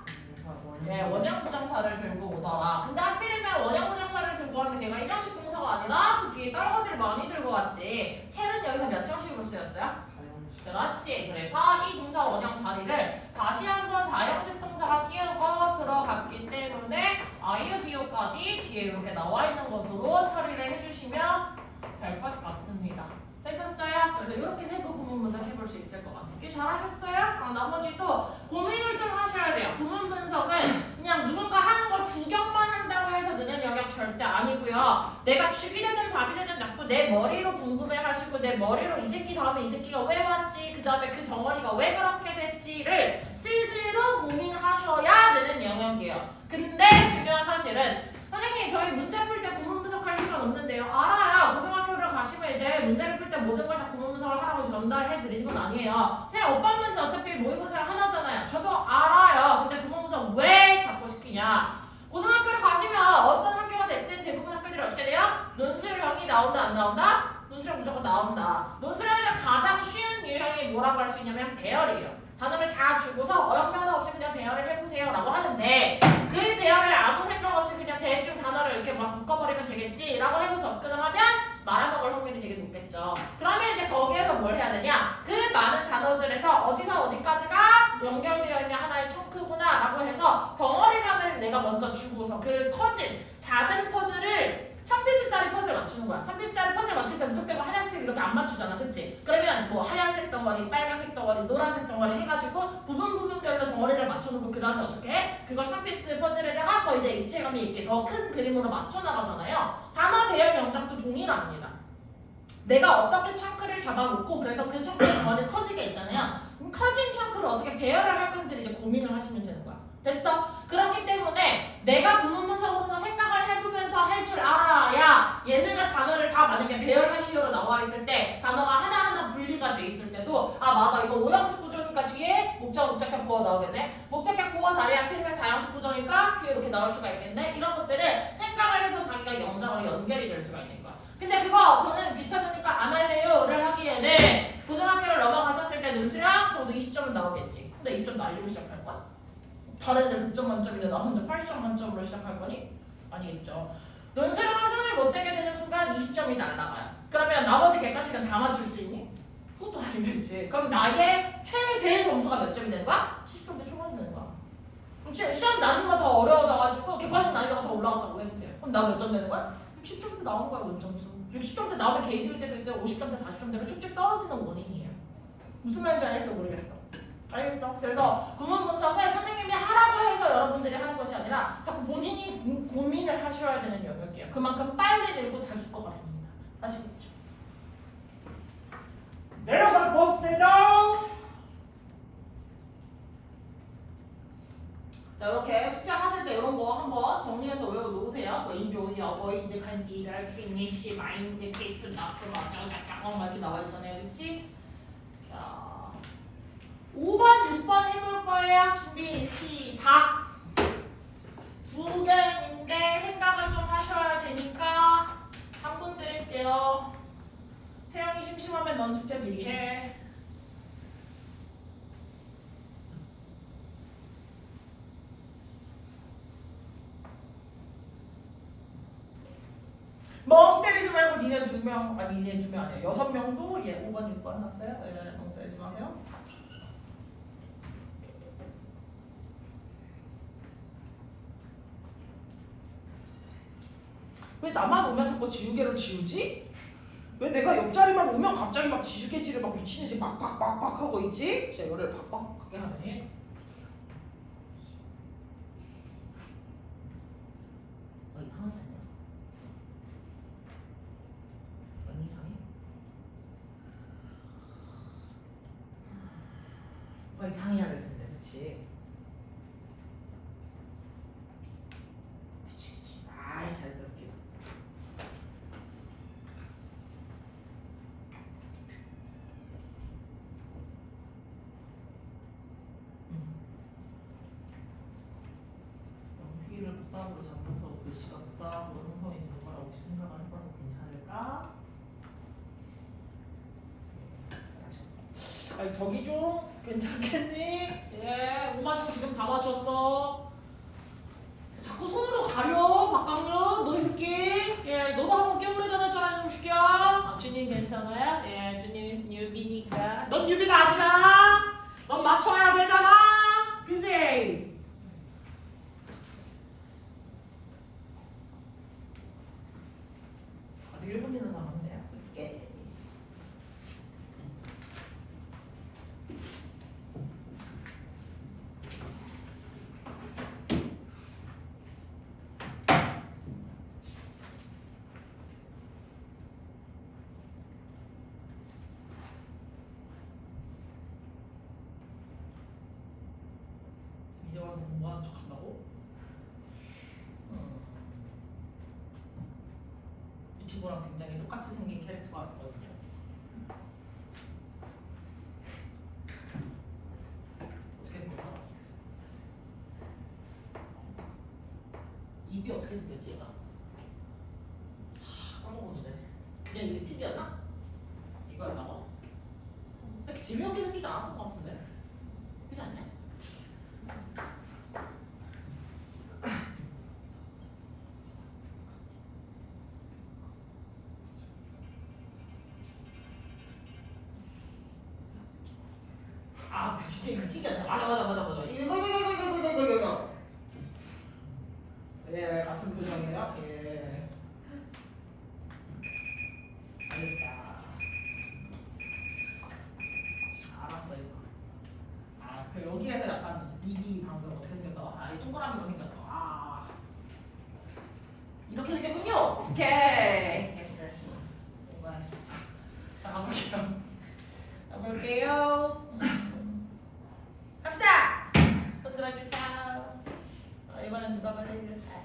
예, 원형부정사를 들고 오더라. 근데 하필이면 원형부정사를 들고 왔는데 걔가 1형식 동사가 아니라 그 뒤에 떨거지를 많이 들고 왔지. 첼은 여기서 몇 형식으로 쓰였어요? 사형식 그렇지. 그래서 이 동사 원형 자리를 다시 한번 4형식 동사가 끼우고 들어갔기 때문에 아이오디오까지 뒤에 이렇게 나와 있는 것으로 처리를 해주시면 될 것 같습니다. 되셨어요? 그래서 이렇게 세부 구문 분석 해볼 수 있을 것 같아요. 꽤 잘하셨어요? 그럼 나머지도 고민을 좀 하셔야 돼요. 구문 분석은 그냥 누군가 하는 걸 구경만 한다고 해서 느는 영역 절대 아니고요. 내가 죽이 되든 밥이 되든 자꾸 내 머리로 궁금해 하시고 내 머리로 이 새끼 다음에 이 새끼가 왜 왔지? 그 다음에 그 덩어리가 왜 그렇게 됐지를 스스로 고민하셔야 되는 영역이에요. 근데 중요한 사실은 선생님 저희 문제 풀 때 구문 분석할 시간 없는데요. 알아요. 고등학교를 가시면 이제 문제를 풀 때 모든 걸 다 구문 분석을 하라고 전달해 드리는 건 아니에요. 선생님 오빠 문제 어차피 모의고사를 하나잖아요. 저도 알아요. 근데 구문 분석 왜 자꾸 시키냐. 고등학교를 가시면 어떤 학교가 됐든 대부분 학교들이 어떻게 돼요? 논술형이 나온다 안 나온다? 논술형 무조건 나온다. 논술형에서 가장 쉬운 유형이 뭐라고 할 수 있냐면 배열이에요. 단어를 다 주고서 어렵면 없이 그냥 배열을 해보세요 라고 하는데 그 배열을 아무 생각 없이 그냥 대충 단어를 이렇게 막 묶어버리면 되겠지 라고 해서 접근을 하면 말아먹을 확률이 되게 높겠죠. 그러면 이제 거기에서 뭘 해야 되냐, 그 많은 단어들에서 어디서 어디까지가 연결되어 있는 하나의 청크구나 라고 해서 덩어리감을 내가 먼저 주고서 그 퍼즐, 작은 퍼즐을 1000피스짜리 퍼즐 맞추는 거야. 1000피스짜리 퍼즐 맞출 때 무조건 하나씩 이렇게 안 맞추잖아. 그치? 그러면 뭐 하얀색 덩어리, 빨간색 덩어리, 노란색 덩어리 해가지고 부분별로 덩어리를 맞춰놓고 그 다음에 어떻게 해? 그걸 1000피스 퍼즐에다가 더 이제 입체감이 있게 더 큰 그림으로 맞춰나가잖아요. 단어 배열 영작도 동일합니다. 내가 어떻게 청크를 잡아놓고 그래서 그 청크의 덩어리 커지게 있잖아요. 그럼 커진 청크를 어떻게 배열을 할 건지를 이제 고민을 하시면 되는 거야. 됐어? 그렇기 때문에 내가 구문 분석으로 생각을 해보면서 할 줄 알아야 얘네가 단어를 다 만약에 배열하시오로 나와 있을 때 단어가 하나하나 분리가 돼 있을 때도 아 맞아 이거 5형식 구조니까 뒤에 목적격 보어 나오겠네. 목적격 보어 자리에 하필이면 4형식 구조니까 뒤에 이렇게 나올 수가 있겠네. 이런 것들을 생각을 해서 자기가 영장으로 연결이 될 수가 있는 거야. 근데 그거 저는 귀찮으니까 안 할래요를 하기에는 고등학교를 넘어가셨을 때 눈수량 적어도 20점은 나오겠지. 근데 20점 날리고 시작할 거야? 다른 애들 100점 만점인데 나 혼자 80점 만점으로 시작할 거니? 아니겠죠. 논술형을 손을 못 대게 되는 순간 20점이 날아가요. 그러면 나머지 객관식은 다 맞출 수 있니? 그것도 아니겠지. 그럼 나의 최대 점수가 몇 점이 되는 거야? 70점대 초반이 되는 거야. 그럼 시험 난이도가 더 어려워져가지고 객관식 난이도가 더 올라간다고 해보세요. 그럼 나 몇 점 되는 거야? 60점대 나오는 거야 원점수. 60점대 나오면 게이드일 때도 있어요. 50점대, 40점대로 쭉쭉 떨어지는 원인이에요. 무슨 말인지 알겠어? 모르겠어. 알겠어? 그래서 구문 분석은 선생님이 하라고 해서 여러분들이 하는 것이 아니라 자꾸 본인이 고민을 하셔야 되는 영역이에요. 그만큼 빨리 읽고 자기 것 같습니다. 아시겠죠? 내려가 봅시다. 자 이렇게 숙제 하실 때 이런 거 한번 정리해서 외워놓으세요. 왼쪽이 어버이드, 컨시더, 피니시, 마인드, 케이트, 나프, 어쩌고저쩌고 막 이렇게 나와 있잖아요. 그치? 자 5번, 6번 해볼 거예요. 준비 시작. 두 개인데 생각을 좀 하셔야 되니까 3분 드릴게요. 태영이 심심하면 넌 숙제 미리 해. 멍 때리지 말고 니네 2명, 아니 니네 2명 아니야. 6명도 예 5번, 6번 하세요. 예, 멍 때리지 마세요. 왜 나만 오면 자꾸 지우개로 지우지? 왜 내가 옆자리만 오면 갑자기 막 지식개질을 막 미친듯이 빡빡빡빡 하고 있지? 진짜 열을 빡빡하게 하네. 이상하지 않냐? 이상해? 이상해야 될 텐데, 그치? 그치. 아이, 잘 들었기다. 연필을 부담으로 잡아서 글씨가 부담으로 형성이 되는 거라고 생각을 해봐도 괜찮을까? 아니 덕이 좀 괜찮겠니? 예, 오마중 지금 다 맞췄어. 자꾸 손으로 가려, 박강윤, 너 이 새끼. 예, 너도 한번 깨우려는 줄 아는 놈식이야. 아, 주님 괜찮아요? 예, 주님 뉴비니까. 넌 뉴비가 아니잖아. 넌 맞춰야 되잖아. 그지? 아직 1분이나 남았네요. 예. 이제 와서 공부하는 척 한다고? 이 친구랑 굉장히 똑같이 생긴 캐릭터가 있거든요. 어떻게 생겼나? 입이 어떻게 생겼지 얘가? 까먹었는데. 그냥 이게 팁이었나? 이거였나고? 이렇게 재미없게 생기지 않았던 것 같은데? 그렇지 않냐? 아, 그 진짜 이거 틱이었네. 맞아. 이거. 예, 같은 구성이에요. 예. 알겠다. 알았어 이거. 아, 그 여기에서 약간 입이 방금 어떻게 생겼다? 아, 이 동그라미로 생겼어. 아, 이렇게 생겼군요. 오케이. 됐어. 오바했어. 자, 가볼게요. 갑시다. 손 들어주세요. 이번엔 누가 빨리 해줄까?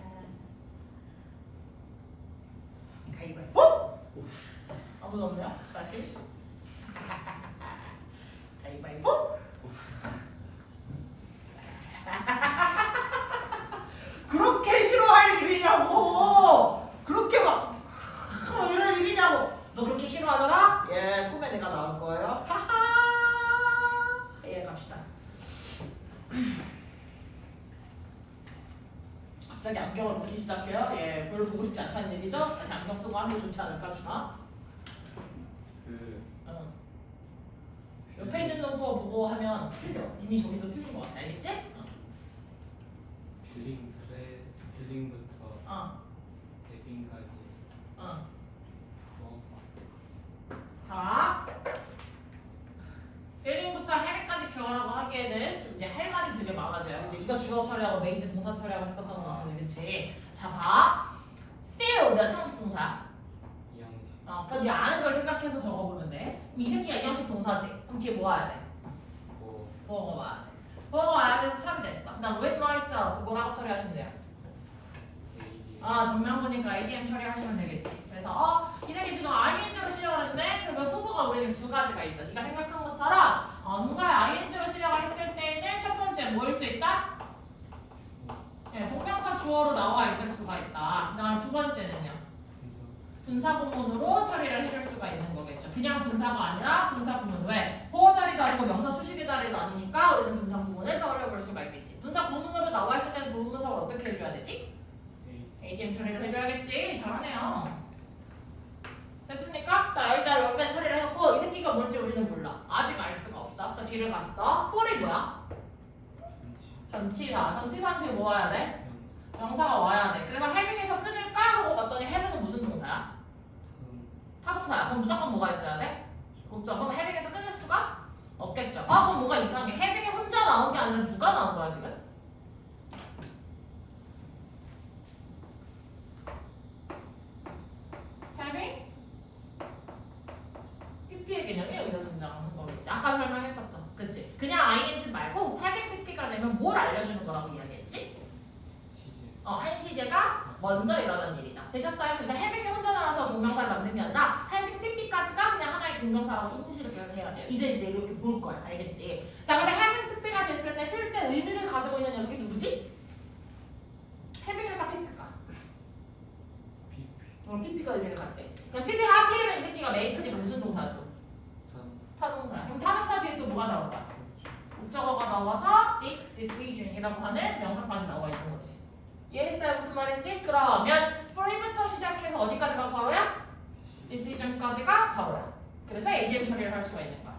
가위바위보. 아무도 없네요. 사실. 가위바위보. 그렇게 싫어할 일이냐고. 그렇게 막 이럴 일이냐고. 너 그렇게 싫어하더라? 예, 꿈에 내가 나올 거예요. 하하. 예, 갑시다. 갑자기 안경을 보기 시작해요. 예, 별로 보고 싶지 않다는 얘기죠? 다시 안경 쓰고 하는 게 좋지 않을까, 준아? 응. 옆에 있는 거 보고 하면 틀려. 이미 저기도 틀린 것 같아. 알겠지? 응. 뷰링부터 데빙까지 응. 주어. 자, 1인부터 해리까지 주어라고 하기에는 좀 이제 할 말이 되게 많아져요. 근데 이거 주어 처리하고 메인드 동사 처리하고 생각하는 거 같은데, 그치? 자, 봐. feel 몇 형식 동사? 이형식. 그러니까 네 아는 걸 생각해서 적어보면 돼. 그럼 이 새끼가 이형식 동사지. 그럼 뒤에 뭐 와야 돼? 보어가 와야 돼. 보어가 와야 돼서 처리됐어. 그 다음 with myself 뭐라고 처리하시면 돼요? 정면 보니까 ADM 처리하시면 되겠지. 그래서 이 새끼 지금 ING로 시작을 했는데 그러면 후보가 우리는 두 가지가 있어. 네가 생각한 것처럼 동사에 ING로 시작을 했을 때는 첫 번째 뭐일 수 있다? 예, 동명사 주어로 나와 있을 수가 있다. 그다음 두 번째는요. 분사 구문으로 처리를 해줄 수가 있는 거겠죠. 그냥 분사가 아니라 분사 구문. 왜? 보어 자리도 아니고 명사 수식의 자리도 아니니까 우리는 분사 구문을 떠올려 볼 수가 있겠지. 분사 구문으로 나와 있을 때는 부분사를 어떻게 해줘야 되지? ADM 처리를 해줘야겠지. 잘하네요. 됐습니까? 자, 여기까지 처리를 해놓고 이 새끼가 뭔지 우리는 몰라. 아직 알 수가 없어. 자, 뒤를 갔어. for이 뭐야? 전치사. 전치사한테 뭐 와야 돼? 명사가 와야 돼. 그래서 having에서 끊을까? 하고 봤더니 have는 무슨 동사야? 타동사야. 그럼 무조건 뭐가 있어야 돼? 목적. 그럼 having에서 끊을 수가 없겠죠. 아 그럼 뭐가 이상해. having이 혼자 나온 게 아니라 누가 나온 거야 지금? having PP의 개념이 여기서 등장하는 거겠지. 아까 설명했었죠. 그치? 그냥 ing 말고 having PP가 되면 뭘 알려주는 거라고 이야기했지? 시제. 한 시제가 먼저 일어난 일이다. 되셨어요? 그래서 having이 혼자 나와서 동명사를 만든 게 아니라 having PP까지가 그냥 하나의 동명사라고 인식을 해야 돼요. 이제 이렇게 볼 거야. 알겠지? 자, 근데 having PP가 됐을 때 실제 의미를 가지고 있는 녀석이 누구지? having일까 PP가? PP. PP가 의미를 갖대. 그럼 PP가 하필이면 이 새끼가 make니까 무슨 동사죠? 타동사야. 그럼 타동사 뒤에 또 뭐가 나올 거야? 목적어가 나와서 this decision이라고 하는 명사까지 나와 있는 거지. 이해했어요? 무슨 말인지? 그러면 for부터 시작해서 어디까지가 바로야? decision까지가 바로야. 그래서 ADM 처리를 할 수가 있는 거야.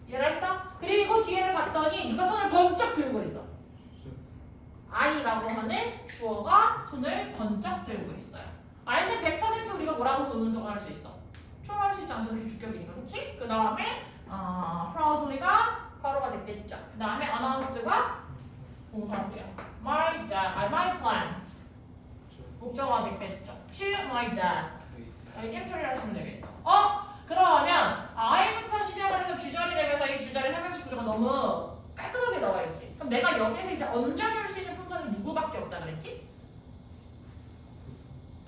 이해했어? 그리고 뒤에를 봤더니 누가 손을 번쩍 들고 있어. I라고 하는 주어가 손을 번쩍 들고 있어요. I는 100% 우리가 뭐라고 분석을 할 수 있어? true 할 수 있지 않아서 그게 주격이니까, 그렇지? 그 다음에 proudly가 괄호가 됐겠죠. 그 다음에 announced가 동사고요. my plan 목적어가 됐겠죠. to my dad 이게 처리를 하시면 되겠죠. 그러면 I부터 시작을 해서 주절이 되면서 이 주절의 삼형식 구조가 너무 깔끔하게 나와 있지. 그럼 내가 여기서 이제 얹어줄 수 있는 품사는 누구밖에 없다 그랬지?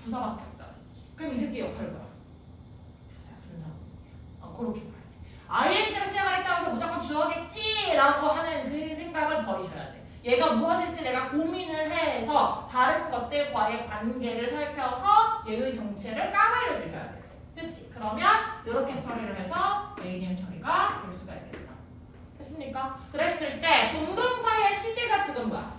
부사밖에 없다 그랬지. 그럼 이 새끼 역할은 뭐야? 부사야, 분사. 그렇게 봐야 돼. ING로 시작을 했다고 해서 무조건 주어겠지라고 하는 그 생각을 버리셔야 돼. 얘가 무엇일지 내가 고민을 해서 다른 것들과의 관계를 살펴서 얘의 정체를 까발려 주셔야 돼. 됐지? 그러면 이렇게 처리를 해서 ADM 처리가 될 수가 있겠다. 됐습니까? 그랬을 때 동동사의 시제가 지금 뭐야?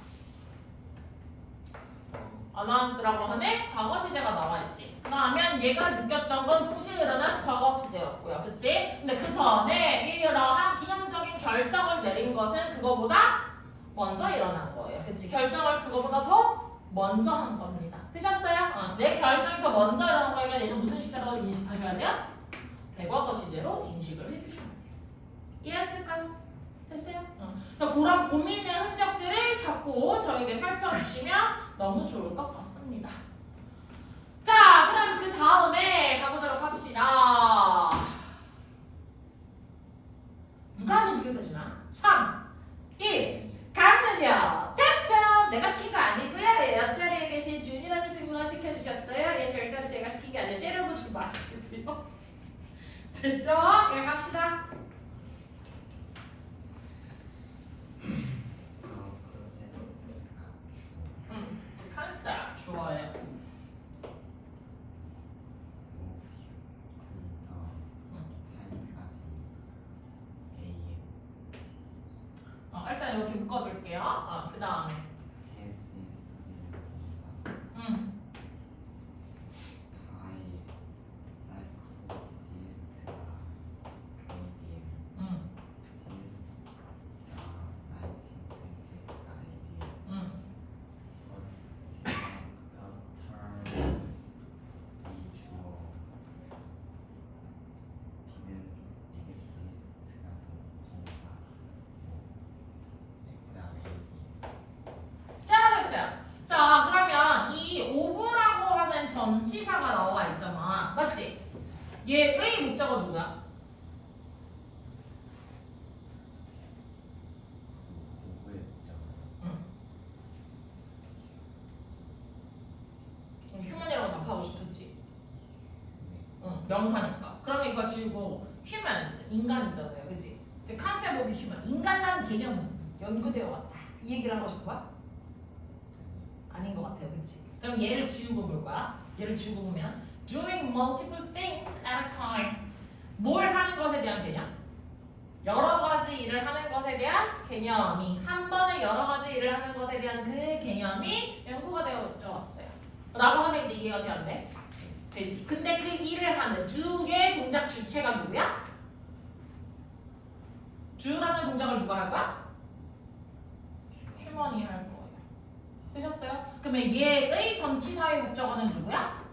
announced라고 하는 과거 시제가 나와 있지. 그러면 얘가 느꼈던 건 동시에 일어난 과거 시제였고요. 그치? 근데 그 전에 이러한 기념적인 결정을 내린 것은 그거보다 먼저 일어난 거예요. 그치? 결정을 그거보다 더 먼저 한 겁니다. 되셨어요? 내 결정이 더 먼저 일어난 거니까 얘는 무슨 시제라고 인식하셔야 돼요? 대과거 시제로 인식을 해주시면 돼요. 이해했을까요? 됐어요? 그래서 그런 고민의 흔적들을 자꾸 저에게 살펴주시면 너무 좋을 것 같습니다. 자, 그럼 그 다음에 가보도록 합시다. 누가 한번 적혀주나? 3, 1, 강은요. 당첨! 내가 시킨 거 아니고요. 옆자리에 계신 준이라는 친구가 시켜주셨어요. 예, 절대로 제가 시킨 게 아니라 째려보지 마시고요. 됐죠? 예, 갑시다. 컨셉 좋아요. 일단 이렇게 묶어둘게요. 그 다음에 전치사가 나와 있잖아. 맞지? 얘의 목적어 누구야? 휴먼이라고 답하고 싶었지? 명사니까. 그러면 이거 지우고 휴먼, 인간이잖아요. 그치? 근데 컨셉 오브 휴먼, 인간이라는 개념은 연구되어 왔다. 이 얘기를 하고 싶은 거야? 아닌 것 같아요. 그치? 그럼 얘를 지우고 볼 거야. 얘를 지우고 보면 doing multiple things at a time. 뭘 하는 것에 대한 개념? 여러 가지 일을 하는 것에 대한 개념이 한 번에 여러 가지 일을 하는 것에 대한 그 개념이 연구가 되어 왔어요. 라고 하면 이제 이해가 돼야 돼? 되지. 근데 그 일을 하는 do의 동작 주체가 누구야? do라는 동작을 누가 할 거야? 휴먼이 할 거예요. 되셨어요? 그러면 얘의 전치사의 목적어는 누구야?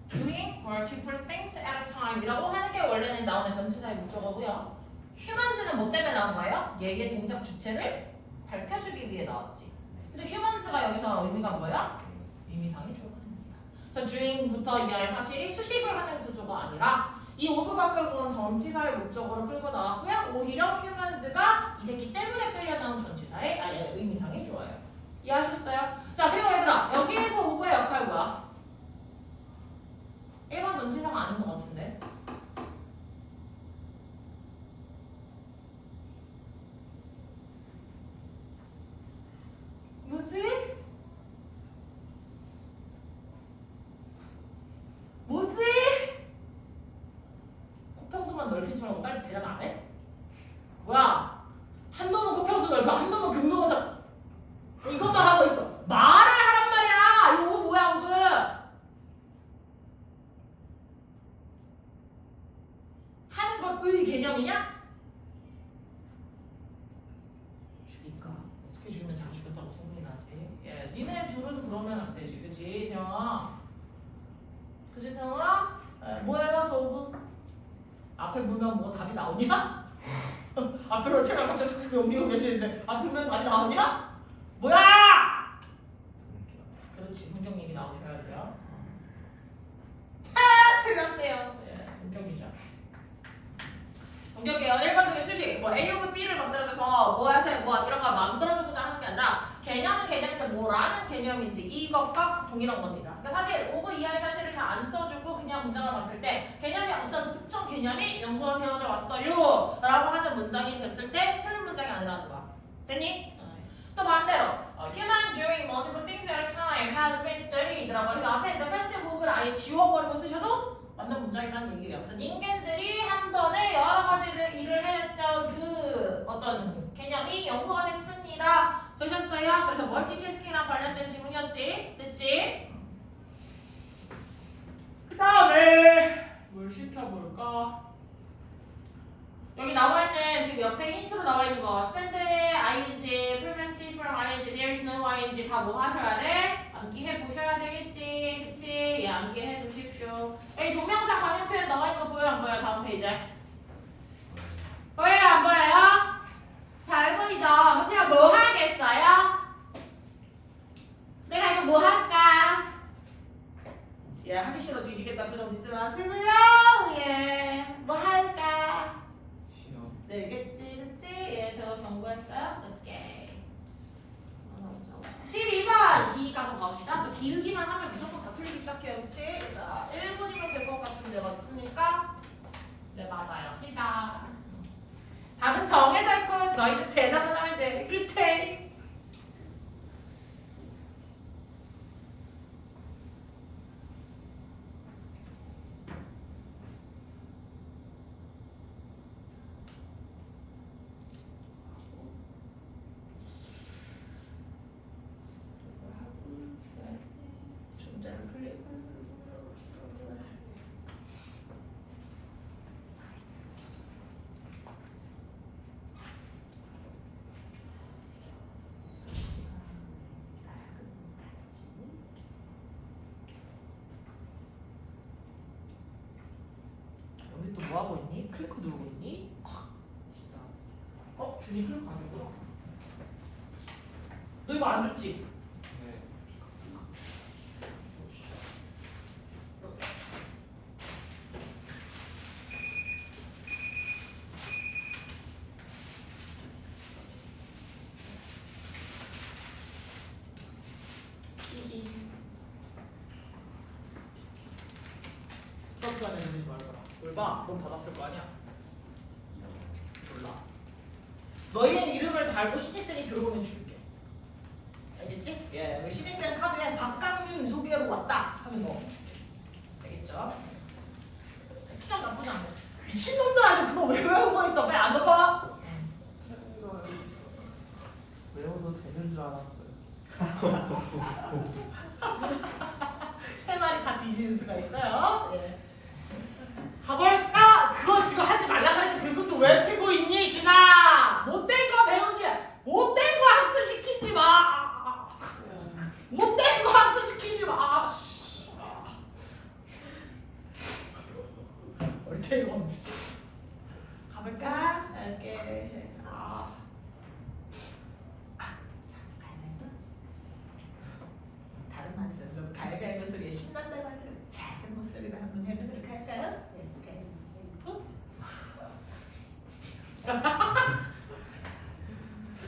doing multiple things at a time 이라고 하는 게 원래는 나오는 전치사의 목적어고요. humans는 뭐 때문에 나온 거예요? 얘의 동작 주체를 밝혀주기 위해 나왔지. 그래서 humans가 여기서 의미가 뭐야? 의미상의 주어입니다. 그래서 주인부터 이해할 사실이 수식을 하는 구조가 아니라 이 오브가 끌고 온 전치사의 목적어로 끌고 나왔고요. 오히려 humans가 이 새끼 때문에 끌려 나온 전치사의 의미상의 주어예요. 이해하셨어요? 자, 그리고 얘들아, 여기에서 오브의 역할 뭐야? 일반 전치사가 아닌 것 같은데. 뭐지? 뭐지? 코평수만 넓히지 말고 빨리 대답 안 해? 뭐야? 한 놈은 코평수 넓혀, 한 놈은 금붕어서 이것만 하고 있어. 말을 하란 말이야. 이거 뭐야, 오브? 하는 것의 개념이냐? 죽일까? 어떻게 죽이면 잘 죽였다고 소문이 나지? 예, 니네 둘은 그러면 안 되지, 그치, 태영아? 그치, 태영아? 뭐예요, 저 오브? 앞에 보면 뭐 답이 나오냐? 앞으로 제가 갑자기 슥슥 옮기고 계시는데 앞에 보면 답이 나오냐? 뭐야? 그렇지, 성경 얘기 나오셔야 돼요. 틀렸대요. 예, 동격이죠. 동격이에요. 일반적인 수식, 뭐 A 오브 B를 만들어줘서 뭐 하세요, 뭐 이런 거 만들어주고자 하는 게 아니라 개념은 개념인데 뭐라는 개념인지 이것과 동일한 겁니다. 그러니까 사실 오브 이하의 사실을 다 안 써주고 그냥 문장을 봤을 때 개념이 어떤 특정 개념이 연구가 되어져 왔어요 라고 하는 문장이 됐을 때 틀린 문장이 아니라는 거야. 됐니? 또 반대로 human doing multiple things at a time has been studied 라고 해서 앞에 있는 펜스 부분을 아예 지워버리고 쓰셔도 맞는 문장이라는 얘기예요. 그래서 인간들이 한 번에 여러 가지 일을 했던 그 어떤 개념이 연구가 됐습니다. 되셨어요? 그래서 멀티태스킹이랑 관련된 질문이었지? 됐지? 그 다음에 뭘 시켜볼까? 여기 나와있는 지금 옆에 힌트로 나와있는 거 spend ing, preventive from ing, there's no ing 다 뭐 하셔야 돼? 암기해 보셔야 되겠지, 그치? 예, 암기해 주십시오. 여기 동명사 관용 표현 나와있는 거 보여요, 안 보여요? 다음 페이지에 보여요, 안 보여요? 잘 보이죠? 그럼 제가 뭐 하겠어요? 내가 이거 뭐 할까? 예, 하기 싫어 뒤지겠다 표정 짓지 마시고요. 예, 뭐 할까? 시험. 네, 그치? 예, 제가 경고했어요. 오케이. 12번 기기가 한번 가봅시다. 또 기르기만 하면 무조건 다 풀리기 시작해요, 그치? 자, 1분이면 될 것 같은데 맞습니까? 네, 맞아요. 시작. 답은 정해져 있고 너희들 대답을 하면 돼, 그치? 우리 또 뭐하고 있니? 클릭 누르고 있니? 진짜. 준이 클릭 안 했구나. 너 이거 안 줬지? 네. 수업 시간에 누르지 말거라. 뭘 봐? 넌 받았을 거 아니야? 몰라. 너희의 이름을 달고 신입생이 들어오면 줄게. 알겠지? 예, 우리 신입생 카드에 박강윤 소개로 왔다 하면 너 줄게. 알겠죠? 그냥 나쁘지 않네. 미친놈들 아직 그거 왜 외우고 있어? 빨리 안 덮어? 외워도 되는 줄 알았어요. 세 마리 다 뒤지는 수가 있어요. 예. 가볼까? 그거 지금 하지 말라 하는데 그것도 왜 풀고 있니, 진아? 못된 거 배우지. 못된 거 학습시키지 마. 못된 거 학습시키지 마. 씨. 신난다고 하더라도 작은 목소리로 한번 해보도록 할까요? 이렇게.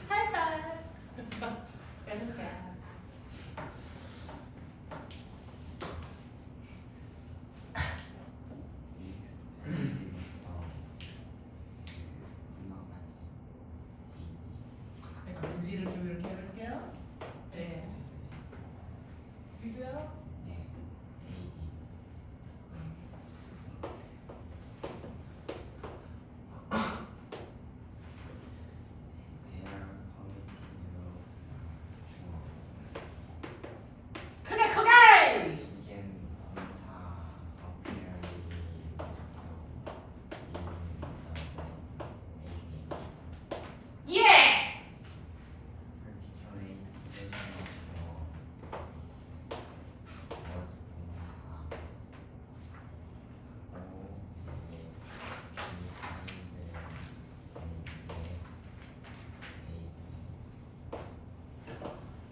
하이파이. 이렇게. 그냥 분리를 좀 이렇게 해볼게요. 네. 이거요? 크게 크게! 예!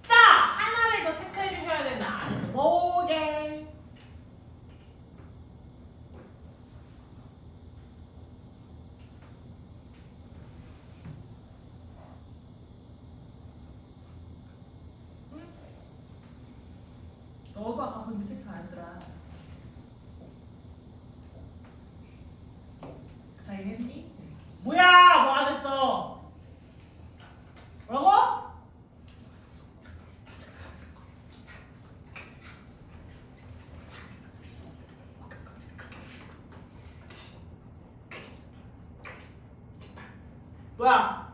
자, 하나를 더 체크해 주셔야 된다. 그래서 뭐게? 너도 아까 본데 체크 안 했더라. 그 사이 했니? 뭐야? 뭐 안 했어? 뭐라고? 뭐야?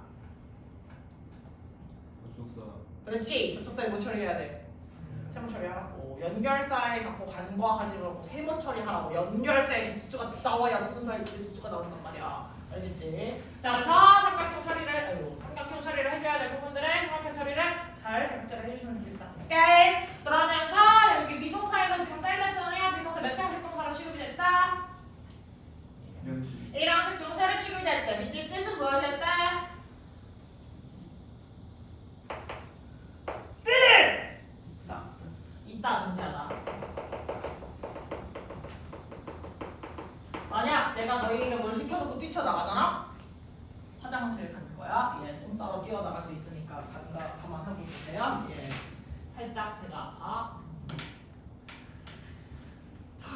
그렇지. 접속사에 뭐 처리해야 돼? 세 번 처리하라고. 연결사에 자꾸 간과하지 말고 세 번 처리하라고. 연결사에 개수가 나와야 동사의 개수가 나온단 말이야. 알겠지? 자, 그래서 삼각형 처리를, 삼각형 처리를 해줘야 될 부분들을 삼각형 처리를 잘 작자를 해주시면 되겠다. 오케이? 그러면서 여기 미동사에서 지금 잘렸잖아요. 미동사 몇 형식 동사로 취급이 됐다? A랑식 동사를 취급이 됐다. 밑에 뜻은 무엇이었다? 있다 존재하다. 만약 내가 너희에게 뭘 시켜놓고 뛰쳐나가잖아? 화장실 갈 거야. 예, 똥 싸러 뛰어나갈 수 있으니까 감안하고 계세요. 예, 살짝 배가 아파. 자,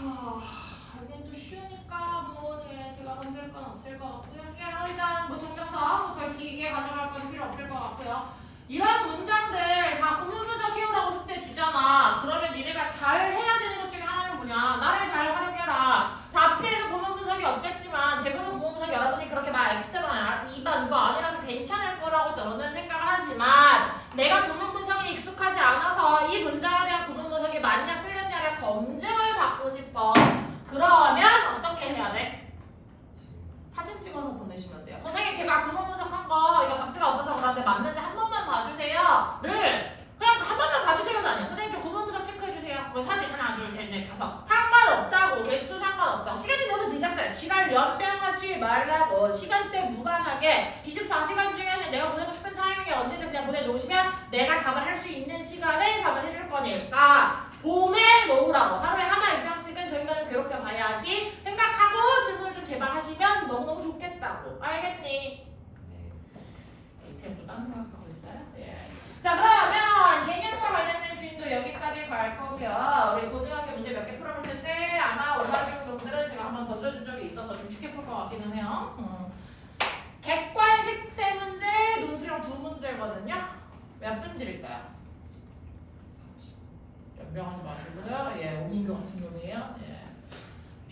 이게 또 쉬우니까 뭐 예, 제가 건들 건 없을 것 같고요. 예, 일단 뭐 동명사 뭐더 길게 가져갈 건 필요 없을 것 같고요. 이런 문장들 다 구문부사 키우라고 숙제 주잖아. 그러면 니네가 잘 해야 되는 것 중에 하나는 뭐냐? 나를 잘 활용해라. 답지에서 구문분석이 없겠지만 대부분 구문분석 여러분이 그렇게 막 X가 2번 이거 아니라서 괜찮을 거라고 저는 생각을 하지만 내가 구문분석이 익숙하지 않아서 이 문장에 대한 구문분석이 맞냐 틀렸냐를 검증을 받고 싶어. 그러면 어떻게 해야 돼? 사진 찍어서 보내시면 돼요. 선생님 제가 구문 분석한 거 이거 각지가 없어서 그런데 맞는지 한 번만 봐주세요.를 그냥 한 번만 봐주세요는 아니에요. 선생님 저 구문 분석 체크해주세요. 뭐 사진 하나 둘 셋 넷 다섯 상관없다고 개수 상관없다고 시간이 너무 늦었어요. 지랄 연병하지 말라고 시간대 무관하게 24시간 중에서 내가 보내고 싶은 타이밍에 언제든 그냥 보내놓으시면 내가 답을 할 수 있는 시간에 답을 해줄 거니까 보내놓으라고. 하루에 하나 이상씩은 저희 인간을 괴롭혀봐야지 생각하고 질문을 좀 제발 하시면 너무너무 좋겠다고. 알겠니? 이템도 딴 생각하고 있어요? 예. 자 그러면 개념과 관련된 주인도 여기까지 갈 거고요. 우리 고등학교 문제 몇 개 풀어볼 텐데 아마 올라준 놈들은 제가 한번 던져준 적이 있어서 좀 쉽게 풀 것 같기는 해요. 객관식 3문제, 논술형 2문제거든요. 몇 분 드릴까요? 연병하지 마시고요. 예, 오민규 같은 놈이에요. 예.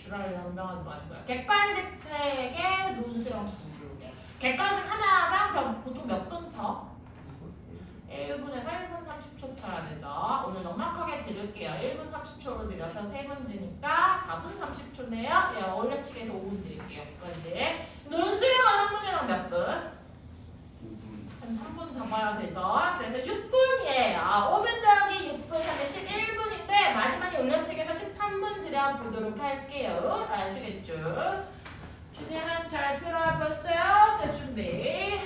주랄 연병하지 마시고요. 객관식 3개, 논술형 2개. 객관식 하나당 보통 몇 분 쳐? 1분에서 1분 30초 쳐야 되죠. 오늘 넉넉하게 드릴게요. 1분 30초로 드려서 3문제니까 4분 30초네요. 예, 올려치기해서 5분 드릴게요. 객관식. 논술형은 한 분이랑 몇 분? 한 3분 잡아야 되죠. 그래서 6분이에요. 5분 더하기 6분 하면 11분인데 많이 올려치기해서 13분 드려보도록 할게요. 아시겠죠? 최대한 잘 풀어보세요. 자, 준비.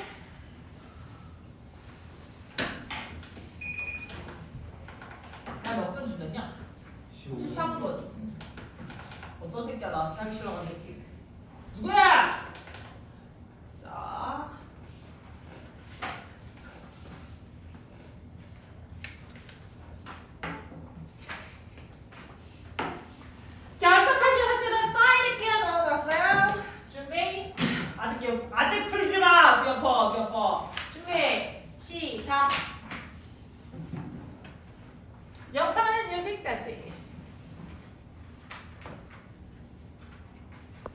나 몇 분 주더냐? 13분. 어떤 새끼야 나 자기 싫어하는 새끼. 누구야? 자. 결석한 녀석들은 파일을 끼워 넣어놨어요. 준비. 아직 풀지 마. 뒤엎어. 준비. 시작. 영상은 여기까지.